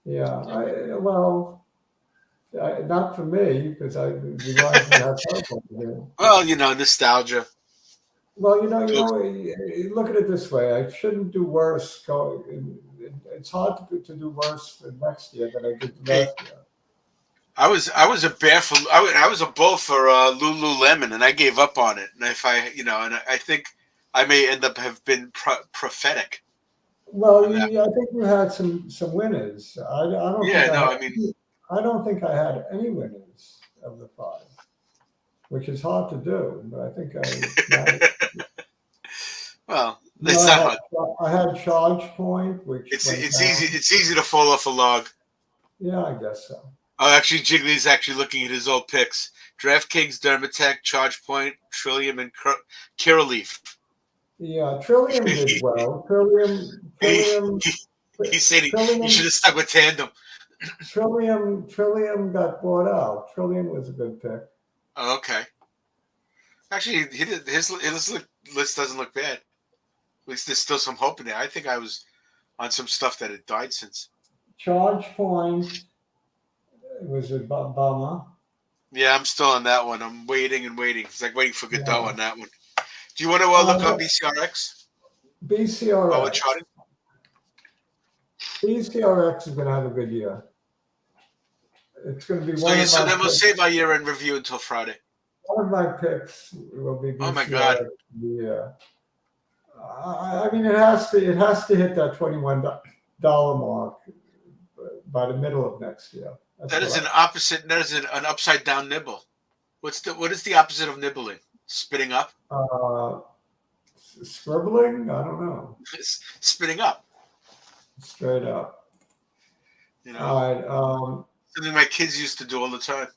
Speaker 1: Yeah, not for me because I realized how terrible it is.
Speaker 2: Well, nostalgia.
Speaker 1: Well,
Speaker 2: Folks,
Speaker 1: look at it this way. I shouldn't do worse. It's hard to do worse for next year than I did
Speaker 2: hey,
Speaker 1: last year.
Speaker 2: I was a bear for I was a bull for Lululemon, and I gave up on it. And I think I may end up have been prophetic
Speaker 1: Well,
Speaker 2: on that.
Speaker 1: I think you had some winners.
Speaker 2: Yeah, no, I mean,
Speaker 1: I don't think I had any winners of the 5, which is hard to do. But I think
Speaker 2: well, it's not hard.
Speaker 1: I had Charge Point, which
Speaker 2: It's
Speaker 1: went
Speaker 2: it's
Speaker 1: down.
Speaker 2: easy it's easy to fall off a log.
Speaker 1: Yeah, I guess so.
Speaker 2: Oh, actually, Jiggly's actually looking at his old picks: DraftKings, Dermatech, ChargePoint, Trillium, and Curaleaf.
Speaker 1: Yeah, Trillium did well.
Speaker 2: he, he said he should have stuck with Tandem.
Speaker 1: Trillium got bought out. Trillium was a good pick.
Speaker 2: Oh, okay. Actually, his list doesn't look bad. At least there's still some hope in there. I think I was on some stuff that had died since.
Speaker 1: Charge Point was a bummer.
Speaker 2: Yeah, I'm still on that one. I'm waiting and waiting. It's like waiting for Godot
Speaker 1: Yeah.
Speaker 2: on that one. Do you want to look on BCRX?
Speaker 1: BCRX.
Speaker 2: Charting?
Speaker 1: BCRX is going to have a good year. It's going to be
Speaker 2: So
Speaker 1: one
Speaker 2: yeah,
Speaker 1: of
Speaker 2: so
Speaker 1: my
Speaker 2: then we'll
Speaker 1: picks.
Speaker 2: save our year-end review until Friday.
Speaker 1: One of my picks will be
Speaker 2: Oh my
Speaker 1: BCI.
Speaker 2: God.
Speaker 1: I mean, it has to hit that $21 mark by the middle of next year. That's
Speaker 2: That is
Speaker 1: what
Speaker 2: an opposite. That is an upside down nibble. What is the opposite of nibbling? Spitting up.
Speaker 1: scribbling. I don't know.
Speaker 2: Spitting up.
Speaker 1: Straight up.
Speaker 2: You know,
Speaker 1: All right.
Speaker 2: something my kids used to do all the time.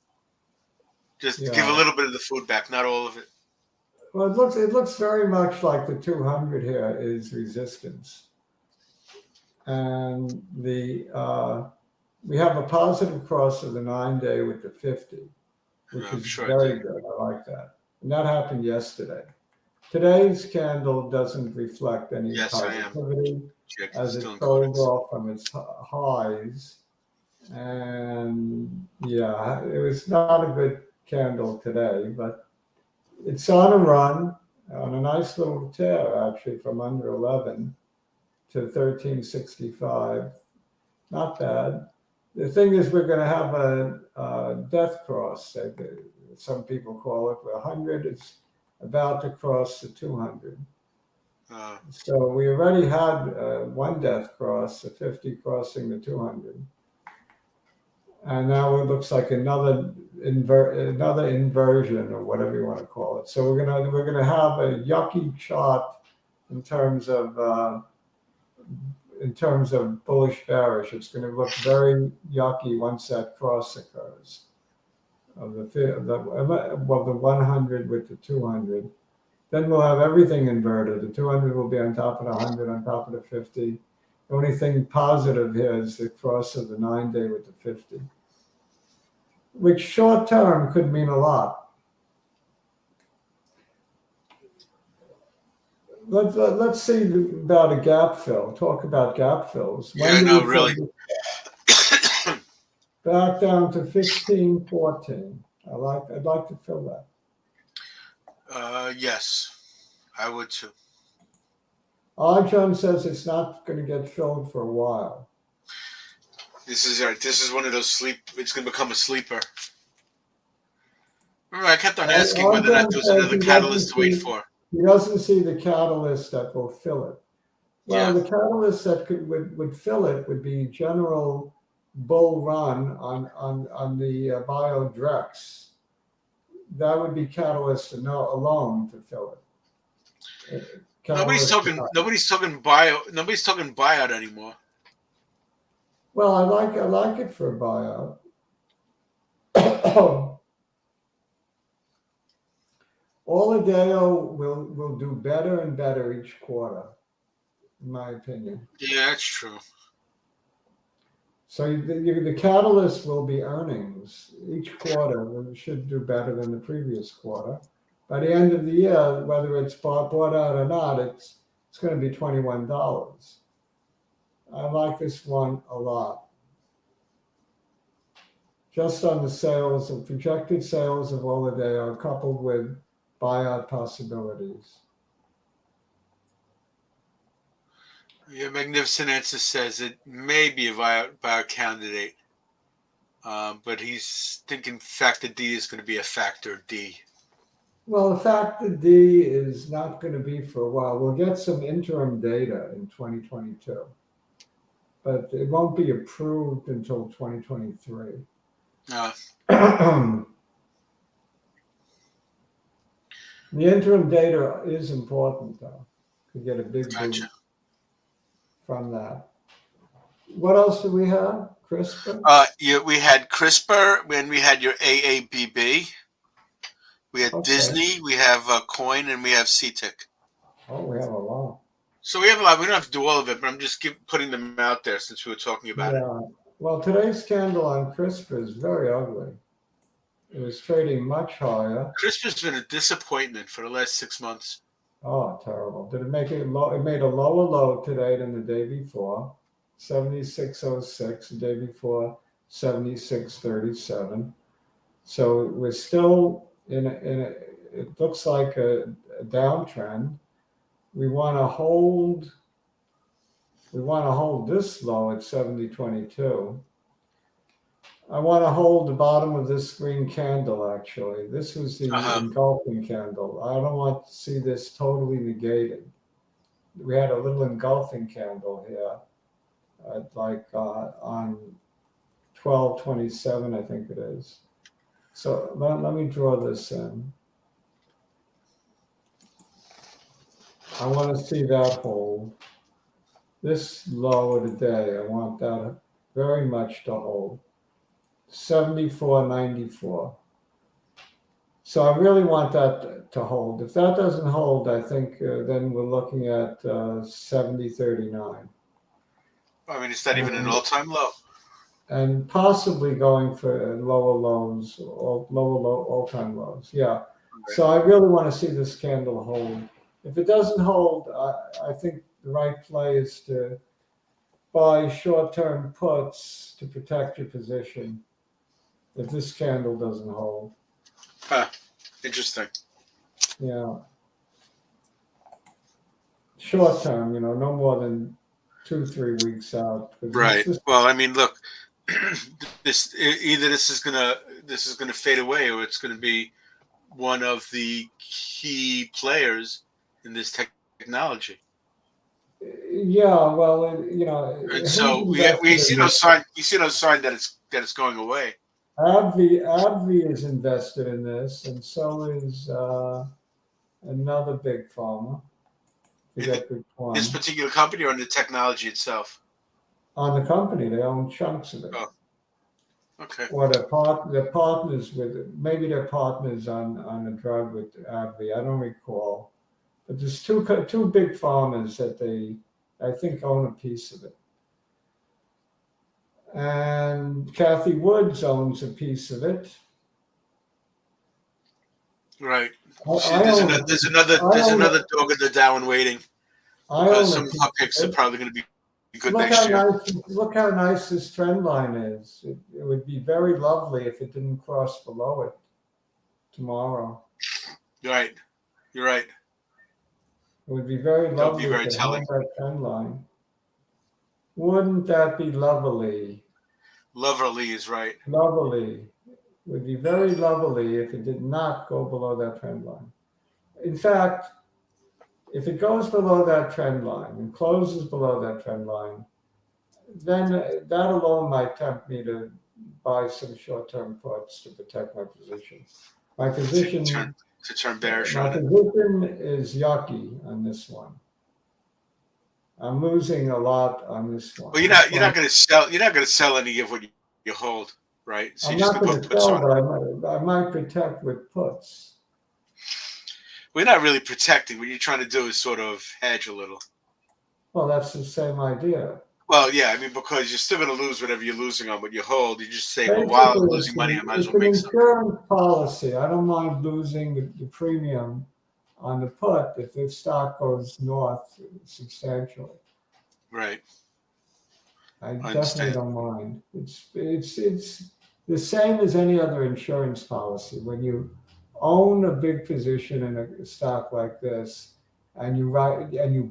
Speaker 2: Just give a
Speaker 1: Yeah.
Speaker 2: little bit of the food back, not all of it.
Speaker 1: Well, it looks very much like the 200 here is resistance, and we have a positive cross of the 9-day with the 50, which
Speaker 2: I'm
Speaker 1: is
Speaker 2: sure I
Speaker 1: very
Speaker 2: did.
Speaker 1: good. I like that, and that happened yesterday. Today's candle doesn't reflect any
Speaker 2: Yes, I am.
Speaker 1: positivity
Speaker 2: Check.
Speaker 1: as it
Speaker 2: Still in
Speaker 1: sold
Speaker 2: credits.
Speaker 1: off from its highs, and yeah, it was not a good candle today, but it's on a run, on a nice little tear actually from under 11 to 1365. Not bad. The thing is, we're going to have a death cross. Some people call it 100. It's about to cross the 200. So we already had one death cross, the 50 crossing the 200. And now it looks like another inversion or whatever you want to call it. So we're gonna have a yucky chart in terms of bullish bearish. It's going to look very yucky once that cross occurs of the 100 with the 200. Then we'll have everything inverted. The 200 will be on top of the 100, on top of the 50. The only thing positive here is the cross of the 9-day with the 50, which short term could mean a lot. Let's see about a gap fill. Talk about gap fills.
Speaker 2: Yeah, no, really.
Speaker 1: Back down to 1514. I'd like to fill that.
Speaker 2: Yes, I would too.
Speaker 1: Arjun says it's not going to get filled for a while.
Speaker 2: This is one of those sleep. It's going to become a sleeper. Remember, I kept on asking whether or not there was another catalyst to wait for.
Speaker 1: He doesn't see the catalyst that will fill it. Well,
Speaker 2: Yeah.
Speaker 1: the catalyst that would fill it would be general bull run on the bio-drex. That would be catalyst alone to fill it.
Speaker 2: Nobody's talking buyout anymore.
Speaker 1: Well, I like it for a buyout. Oladeo will do better and better each quarter, in my opinion.
Speaker 2: Yeah, that's true.
Speaker 1: So the catalyst will be earnings. Each quarter should do better than the previous quarter. By the end of the year, whether it's bought out or not, it's going to be $21. I like this one a lot. Just on the sales of projected sales of Oladeo coupled with buyout possibilities.
Speaker 2: Your magnificent answer says it may be a buyout candidate, but he's thinking factor D is going to be a factor D.
Speaker 1: Well, the factor D is not going to be for a while. We'll get some interim data in 2022, but it won't be approved until 2023. The interim data is important, though. To get a big boost from that. What else do we have? CRISPR?
Speaker 2: Yeah, we had CRISPR, and we had your AABB. We had Disney, we have Coin, and we have CTIC.
Speaker 1: Oh, we have a lot.
Speaker 2: So we have a lot. We don't have to do all of it, but I'm just putting them out there since we were talking about it.
Speaker 1: Well, today's candle on CRISPR is very ugly. It was trading much higher.
Speaker 2: CRISPR's been a disappointment for the last 6 months.
Speaker 1: Oh, terrible. Did it make it low? It made a lower low today than the day before, 76.06. The day before, 76.37. So we're still in a it looks like a downtrend. We want to hold this low at 70.22. I want to hold the bottom of this green candle, actually. This was the
Speaker 2: Uh-huh.
Speaker 1: engulfing candle. I don't want to see this totally negated. We had a little engulfing candle here at on 1227, I think it is. So let me draw this in. I want to see that hold. This low of the day, I want that very much to hold. 74.94. So I really want that to hold. If that doesn't hold, I think then we're looking at 70.39.
Speaker 2: I mean, it's not even an all-time low.
Speaker 1: And possibly going for lower lows, or all-time lows. Yeah.
Speaker 2: Right.
Speaker 1: So I really want to see this candle hold. If it doesn't hold, I think the right play is to buy short-term puts to protect your position if this candle doesn't hold.
Speaker 2: Huh. Interesting.
Speaker 1: Yeah. Short term, no more than 2-3 weeks out.
Speaker 2: Right. Well, I mean, look, this is gonna fade away, or it's gonna be one of the key players in this technology.
Speaker 1: Yeah, well,
Speaker 2: And
Speaker 1: who's
Speaker 2: so we
Speaker 1: invested
Speaker 2: see
Speaker 1: in
Speaker 2: no
Speaker 1: this?
Speaker 2: sign. You see no sign that it's going away.
Speaker 1: AbbVie is invested in this, and so is another big pharma. Forget which
Speaker 2: This
Speaker 1: one.
Speaker 2: particular company or in the technology itself?
Speaker 1: On the company, they own chunks of it.
Speaker 2: Oh, okay.
Speaker 1: Or they're partners with, maybe they're partners on a drug with AbbVie. I don't recall. But there's two big farmers that I think, own a piece of it. And Kathy Woods owns a piece of it.
Speaker 2: Right.
Speaker 1: I
Speaker 2: There's
Speaker 1: own
Speaker 2: another dog in the Dow waiting,
Speaker 1: I
Speaker 2: because
Speaker 1: own
Speaker 2: some
Speaker 1: a
Speaker 2: of
Speaker 1: piece
Speaker 2: our picks
Speaker 1: of
Speaker 2: are
Speaker 1: it.
Speaker 2: probably going to be good next year.
Speaker 1: Look how nice this trend line is. It would be very lovely if it didn't cross below it tomorrow.
Speaker 2: You're right. You're right.
Speaker 1: It would be very
Speaker 2: That would be
Speaker 1: lovely if
Speaker 2: very
Speaker 1: it
Speaker 2: telling.
Speaker 1: held that trend line. Wouldn't that be lovely?
Speaker 2: Loverly is right.
Speaker 1: Lovely. It would be very lovely if it did not go below that trend line. In fact, if it goes below that trend line and closes below that trend line, then that alone might tempt me to buy some short-term puts to protect my position. My position,
Speaker 2: To turn bearish
Speaker 1: my
Speaker 2: on it.
Speaker 1: position is yucky on this one. I'm losing a lot on this one.
Speaker 2: Well, you're not going to sell. You're not going to sell any of what you hold, right? So
Speaker 1: I'm
Speaker 2: you're just
Speaker 1: not
Speaker 2: going to
Speaker 1: going
Speaker 2: put
Speaker 1: to
Speaker 2: puts
Speaker 1: sell,
Speaker 2: on it.
Speaker 1: but I might protect with puts.
Speaker 2: We're not really protecting. What you're trying to do is sort of hedge a little.
Speaker 1: Well, that's the same idea.
Speaker 2: Well, yeah, I mean, because you're still going to lose whatever you're losing on what you hold. You just say, well, while I'm
Speaker 1: Basically,
Speaker 2: losing money, I might as
Speaker 1: it's
Speaker 2: well
Speaker 1: an
Speaker 2: make some.
Speaker 1: insurance policy. I don't mind losing the premium on the put if the stock goes north substantially.
Speaker 2: Right.
Speaker 1: I
Speaker 2: I
Speaker 1: definitely
Speaker 2: understand.
Speaker 1: don't mind. It's the same as any other insurance policy. When you own a big position in a stock like this, and you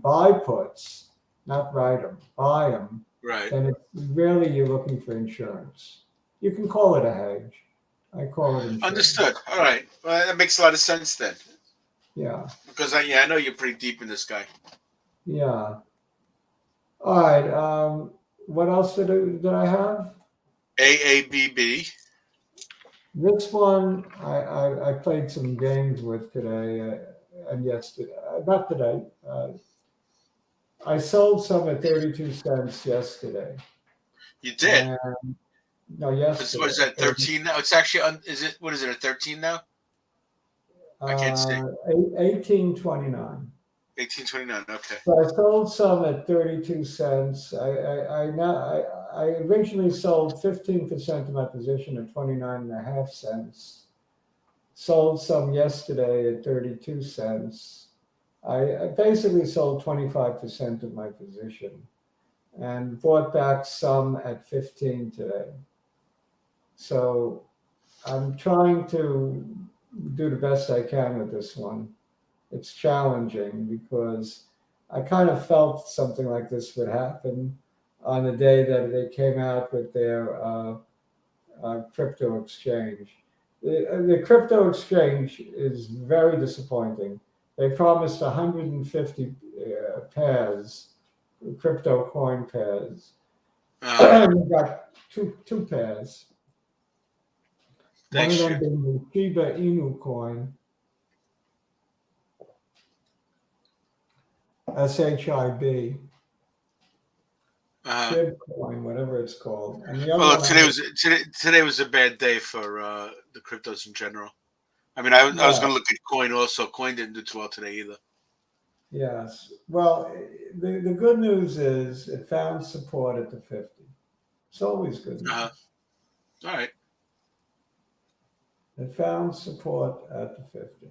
Speaker 1: buy puts, not write them, buy them,
Speaker 2: Right.
Speaker 1: then it's really you're looking for insurance. You can call it a hedge. I call it insurance.
Speaker 2: Understood. All right. Well, that makes a lot of sense then.
Speaker 1: Yeah.
Speaker 2: Because I know you're pretty deep in this guy.
Speaker 1: Yeah. All right. What else did I have?
Speaker 2: AABB.
Speaker 1: This one I played some games with today and yesterday. Not today. I sold some at 32 cents yesterday.
Speaker 2: You did.
Speaker 1: And no, yesterday.
Speaker 2: What is that? 13 now. It's actually is it? What is it? At 13 now? I can't see.
Speaker 1: 18.29.
Speaker 2: 18.29. Okay.
Speaker 1: So I sold some at 32 cents. I originally sold 15% of my position at 29.5 cents. Sold some yesterday at 32 cents. I basically sold 25% of my position and bought back some at 15 today. So I'm trying to do the best I can with this one. It's challenging because I kind of felt something like this would happen on the day that they came out with their crypto exchange. The crypto exchange is very disappointing. They promised 150 pairs, crypto coin pairs. We got two pairs. One of them being the Shiba Inu coin, SHIB, SHIB coin, whatever it's called. And the other
Speaker 2: Well,
Speaker 1: one
Speaker 2: today was a bad day for the cryptos in general. I mean, I was going to look at coin also. Coin didn't do too well today either.
Speaker 1: Yes. Well, the good news is it found support at the 50. It's always good news.
Speaker 2: All right.
Speaker 1: It found support at the 50.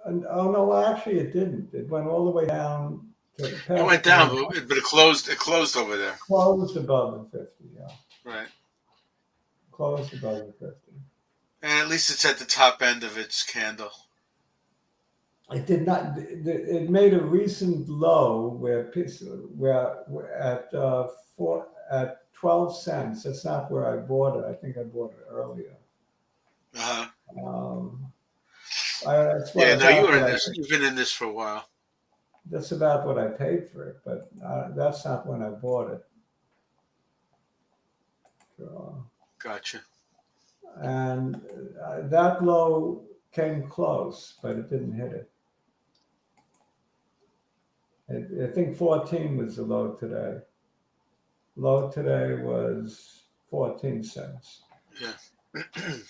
Speaker 1: And, oh no, well, actually it didn't. It went all the way down to the past.
Speaker 2: It went down, but it closed. It closed over there.
Speaker 1: Closed above the 50. Yeah.
Speaker 2: Right.
Speaker 1: Closed above the 50.
Speaker 2: And at least it's at the top end of its candle.
Speaker 1: It did not. It made a recent low where at 12 cents. That's not where I bought it. I think I bought it earlier.
Speaker 2: Yeah, you were in this. You've been in this for a while.
Speaker 1: That's about what I paid for it, but that's not when I bought it.
Speaker 2: Gotcha.
Speaker 1: And that low came close, but it didn't hit it. I think 14 was the low today. Low today was 14 cents.
Speaker 2: Yeah.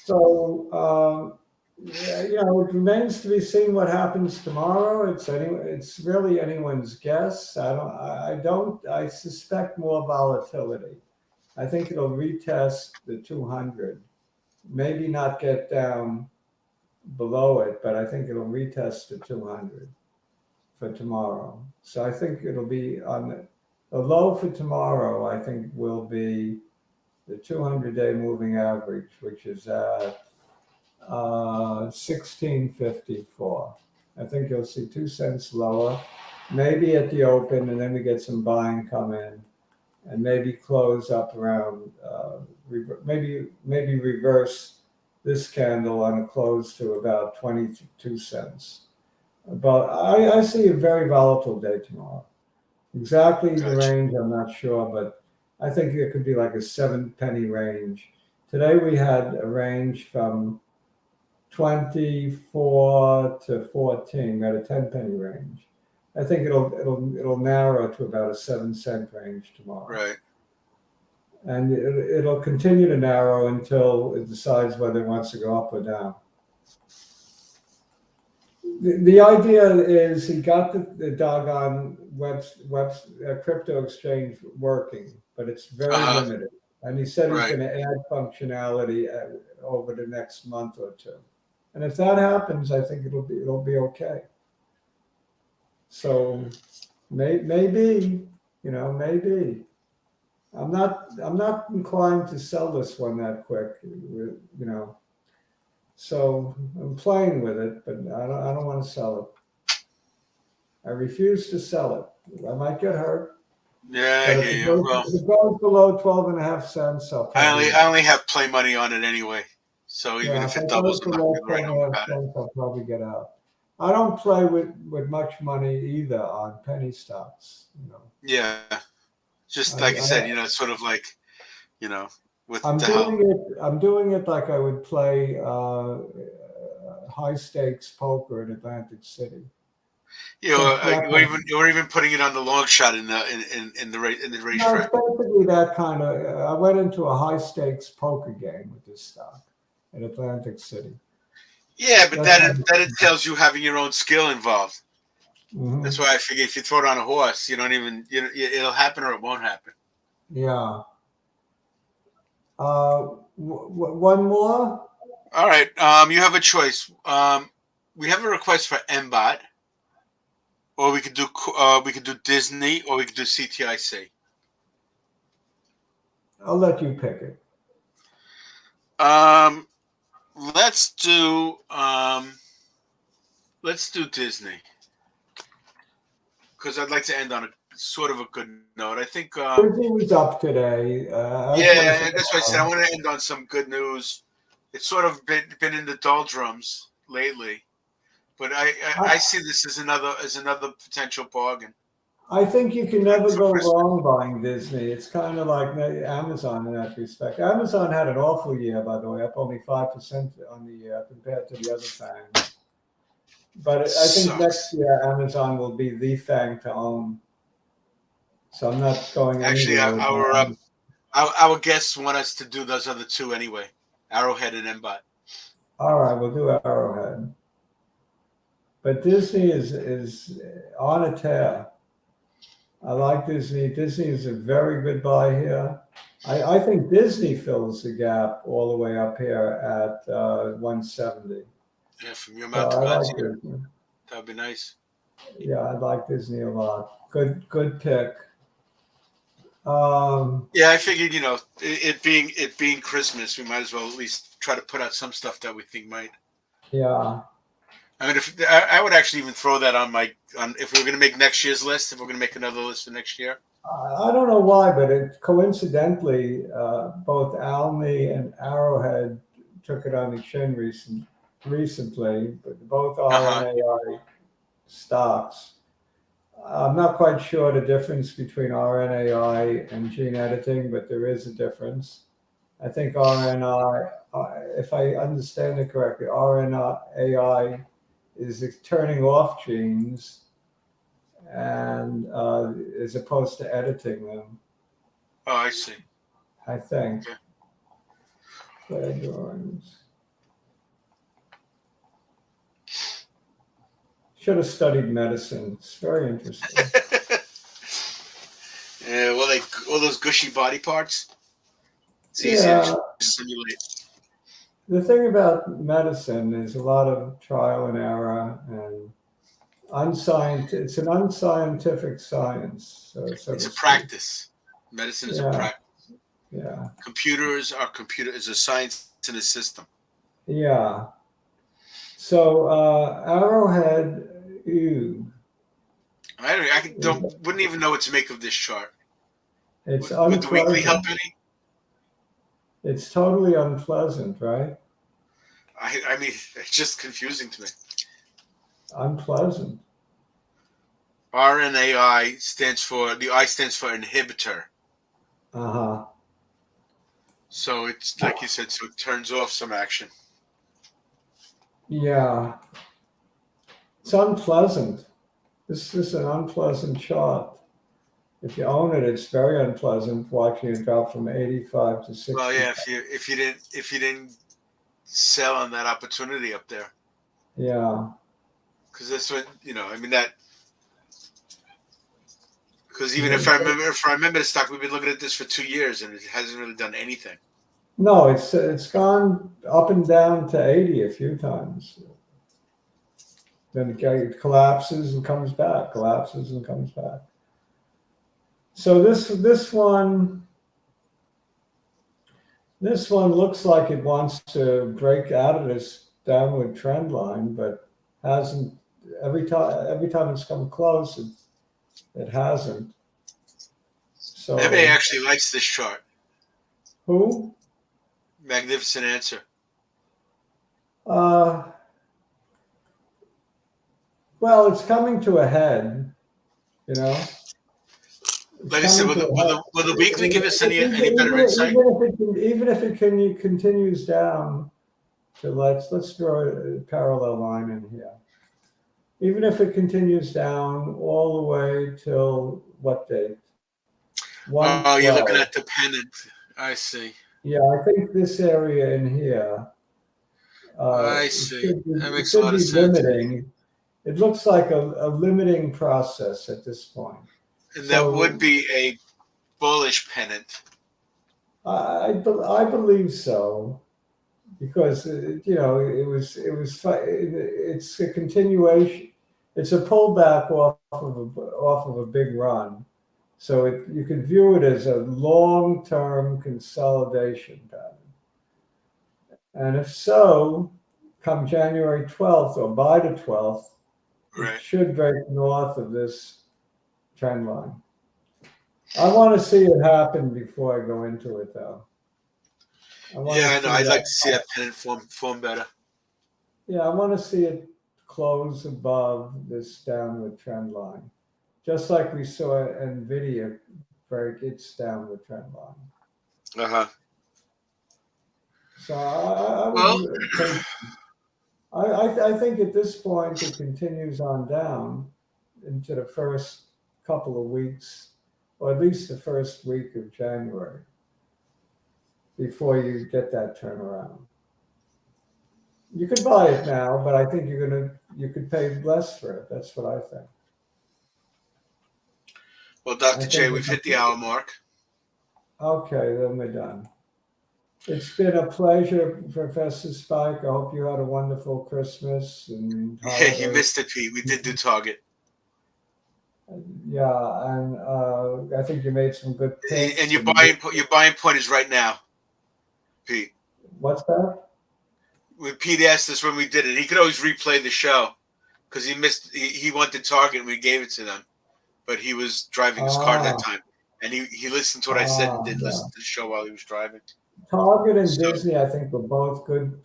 Speaker 1: So, it remains to be seen what happens tomorrow. It's really anyone's guess. I suspect more volatility. I think it'll retest the 200, maybe not get down below it, but I think it'll retest the 200 for tomorrow. So I think it'll be on the low for tomorrow. I think will be the 200-day moving average, which is at 1654. I think you'll see 2 cents lower, maybe at the open, and then we get some buying come in, and maybe close up around, maybe reverse this candle on a close to about 22 cents. But I see a very volatile day tomorrow. Exactly the range, I'm not sure, but I think it could be like a 7-penny range. Today we had a range from 24 to 14. We had a 10-penny range. I think it'll narrow to about a 7-cent range tomorrow.
Speaker 2: Right.
Speaker 1: And it'll continue to narrow until it decides whether it wants to go up or down. The idea is he got the doggone crypto exchange working, but it's very limited. And he said he's going to add functionality over the next month or two. And if that happens, I think it'll be okay. So maybe. I'm not inclined to sell this one that quick, So I'm playing with it, but I don't want to sell it. I refuse to sell it. I might get hurt.
Speaker 2: Yeah, I hear you. Well,
Speaker 1: if it goes below 12.5 cents,
Speaker 2: I only have play money on it anyway. So even if it doubles, I'm not going to write home about it.
Speaker 1: I'll probably get out. I don't play with much money either on penny stocks.
Speaker 2: Yeah, just like I said, it's sort of like, with
Speaker 1: I'm doing it like I would play high stakes poker in Atlantic City.
Speaker 2: Or even putting it on the long shot in the racetrack.
Speaker 1: No, it's basically that kind of. I went into a high stakes poker game with this stock in Atlantic City.
Speaker 2: Yeah, but that entails you having your own skill involved.
Speaker 1: Mm-hmm.
Speaker 2: That's why I figure if you throw it on a horse, you don't even it'll happen or it won't happen.
Speaker 1: Yeah. One more.
Speaker 2: All right. You have a choice. We have a request for MBOT, or we could do Disney, or we could do CTIC.
Speaker 1: I'll let you pick it.
Speaker 2: Let's do Disney, because I'd like to end on sort of a good note. I think.
Speaker 1: Disney was up today.
Speaker 2: Yeah, that's why I said I want to end on some good news. It's sort of been in the doldrums lately, but I see this as another potential bargain.
Speaker 1: I think you can never
Speaker 2: For
Speaker 1: go
Speaker 2: Christmas.
Speaker 1: wrong buying Disney. It's kind of like Amazon in that respect. Amazon had an awful year, by the way, up only 5% on the year compared to the other FANGs. But I think
Speaker 2: Sucks.
Speaker 1: next year Amazon will be the FANG to own. So I'm not going
Speaker 2: Actually,
Speaker 1: anywhere with
Speaker 2: our guests want us to do those other two anyway, Arrowhead and Mbot.
Speaker 1: All right, we'll do Arrowhead. But Disney is on a tear. I like Disney. Disney is a very good buy here. I think Disney fills the gap all the way up here at 170.
Speaker 2: Yeah, from your
Speaker 1: So
Speaker 2: mouth to
Speaker 1: I
Speaker 2: God's
Speaker 1: like
Speaker 2: ear.
Speaker 1: Disney.
Speaker 2: That would be nice.
Speaker 1: Yeah, I like Disney a lot. Good pick.
Speaker 2: Yeah, I figured it being Christmas, we might as well at least try to put out some stuff that we think might.
Speaker 1: Yeah.
Speaker 2: I mean, if I would actually even throw that on if we were going to make next year's list, if we're going to make another list for next year.
Speaker 1: I don't know why, but coincidentally, both Almy and Arrowhead took it on the chin recently, but both RNAi stocks. I'm not quite sure the difference between RNAi and gene editing, but there is a difference. I think RNAi, if I understand it correctly, RNAi is turning off genes and as opposed to editing them.
Speaker 2: Oh, I see.
Speaker 1: I think.
Speaker 2: Okay.
Speaker 1: Flare drawings. Should have studied medicine. It's very interesting.
Speaker 2: Yeah, well, all those gushy body parts. It's easier to simulate.
Speaker 1: The thing about medicine is a lot of trial and error and it's an unscientific science.
Speaker 2: It's a practice. Medicine is a practice.
Speaker 1: Yeah.
Speaker 2: Computers is a science in a system.
Speaker 1: Yeah. So Arrowhead,
Speaker 2: wouldn't even know what to make of this chart.
Speaker 1: It's
Speaker 2: would the weekly help
Speaker 1: unpleasant.
Speaker 2: any?
Speaker 1: It's totally unpleasant, right?
Speaker 2: I mean, it's just confusing to me.
Speaker 1: Unpleasant.
Speaker 2: RNAi stands for inhibitor.
Speaker 1: Uh-huh.
Speaker 2: So it's like you said, so it turns off some action.
Speaker 1: Yeah. It's unpleasant. This is an unpleasant chart. If you own it, it's very unpleasant watching it drop from 85 to 60.
Speaker 2: Well, yeah, if you didn't sell on that opportunity up there.
Speaker 1: Yeah.
Speaker 2: Because that's what I mean that. Because even if I remember the stock, we've been looking at this for 2 years and it hasn't really done anything.
Speaker 1: No, it's gone up and down to 80 a few times. Then it collapses and comes back, collapses and comes back. So this one looks like it wants to break out of this downward trend line, but hasn't. Every time it's come close, it hasn't. So
Speaker 2: Maybe actually likes this chart.
Speaker 1: Who?
Speaker 2: Magnificent answer.
Speaker 1: Well, it's coming to a head,
Speaker 2: Like I said, will the weekly give us any better insight?
Speaker 1: Even if it continues down to let's draw a parallel line in here. Even if it continues down all the way till what date?
Speaker 2: You're looking at the pennant. I see.
Speaker 1: Yeah, I think this area in here.
Speaker 2: I see. That makes
Speaker 1: a
Speaker 2: lot of sense.
Speaker 1: Limiting. It looks like a limiting process at this point.
Speaker 2: And that would be a bullish pennant.
Speaker 1: I believe so, because it's a continuation. It's a pullback off of a big run, so you can view it as a long-term consolidation pattern. And if so, come January 12th or by the 12th,
Speaker 2: right,
Speaker 1: it should break north of this trend line. I want to see it happen before I go into it, though. I want
Speaker 2: Yeah,
Speaker 1: to
Speaker 2: I know.
Speaker 1: see
Speaker 2: I'd like
Speaker 1: that.
Speaker 2: to see that pennant form better.
Speaker 1: Yeah, I want to see it close above this downward trend line, just like we saw Nvidia break its downward trend line.
Speaker 2: Uh-huh.
Speaker 1: So I
Speaker 2: Well,
Speaker 1: would take. I think at this point it continues on down into the first couple of weeks, or at least the first week of January, before you get that turnaround. You could buy it now, but I think you could pay less for it. That's what I think.
Speaker 2: well,
Speaker 1: I
Speaker 2: Dr. J,
Speaker 1: think.
Speaker 2: we've hit the hour mark.
Speaker 1: Okay, then we're done. It's been a pleasure, Professor Spike. I hope you had a wonderful Christmas and
Speaker 2: Yeah, you
Speaker 1: holiday.
Speaker 2: missed it, Pete. We did do Target.
Speaker 1: Yeah, and I think you made some good picks.
Speaker 2: And your buying point is right now, Pete.
Speaker 1: What's that?
Speaker 2: When Pete asked us when we did it, he could always replay the show because he wanted Target and we gave it to them. But he was driving his car that
Speaker 1: Ah,
Speaker 2: time. And he listened to what I said and didn't
Speaker 1: yeah.
Speaker 2: listen to the show while he was driving.
Speaker 1: Target and
Speaker 2: So,
Speaker 1: Disney, I think, were both good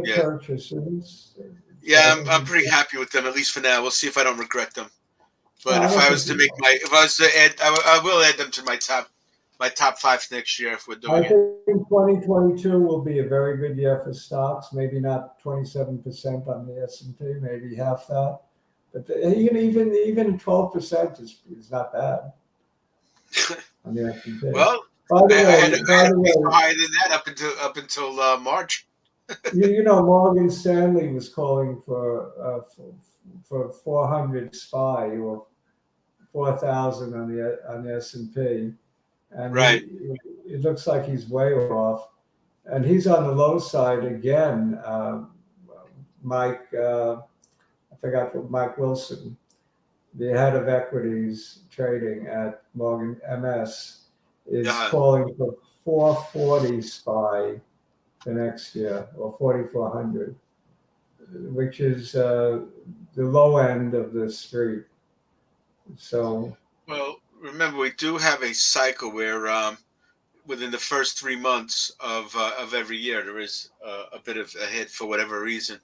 Speaker 2: yeah.
Speaker 1: purchases. So
Speaker 2: Yeah,
Speaker 1: I think
Speaker 2: I'm pretty happy with them, at least for now. We'll see if I don't regret them.
Speaker 1: no,
Speaker 2: But
Speaker 1: I
Speaker 2: if
Speaker 1: don't
Speaker 2: I
Speaker 1: think
Speaker 2: was to
Speaker 1: you
Speaker 2: make
Speaker 1: will.
Speaker 2: if I was to add, I will add them to my top five next year if we're
Speaker 1: I
Speaker 2: doing it.
Speaker 1: think 2022 will be a very good year for stocks. Maybe not 27% on the S&P, maybe half that. But even 12% is not bad on the S&P.
Speaker 2: Well,
Speaker 1: By the
Speaker 2: I had
Speaker 1: way, by
Speaker 2: to
Speaker 1: the
Speaker 2: be
Speaker 1: way,
Speaker 2: higher than that up until March.
Speaker 1: you know Morgan Stanley was calling for 400 SPY or 4,000 on the S&P, and
Speaker 2: Right.
Speaker 1: it looks like he's way off, and he's on the low side again. Mike, I forgot what Mike Wilson, the head of equities trading at Morgan MS, is
Speaker 2: Uh-huh.
Speaker 1: calling for 440 SPY for next year, or 4,400, which is the low end of the street. So
Speaker 2: Well, remember we do have a cycle where within the first 3 months of every year there is a bit of a hit for whatever reason.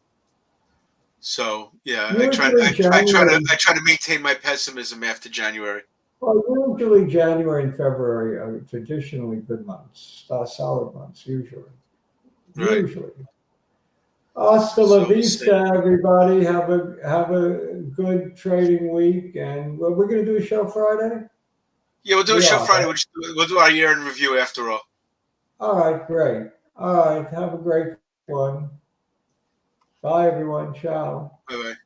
Speaker 2: So yeah,
Speaker 1: usually January,
Speaker 2: I try to maintain my pessimism after January.
Speaker 1: well, usually January and February are traditionally good months, solid months, usually.
Speaker 2: Right.
Speaker 1: Usually. Hasta la
Speaker 2: So we'll see.
Speaker 1: vista, everybody. Have a good trading week, and we're going to do a show Friday.
Speaker 2: Yeah, we'll do a
Speaker 1: We
Speaker 2: show
Speaker 1: are.
Speaker 2: Friday.
Speaker 1: Right?
Speaker 2: We'll do our year in review after all.
Speaker 1: All right, great. All right, have a great one. Bye, everyone. Ciao.
Speaker 2: Bye bye.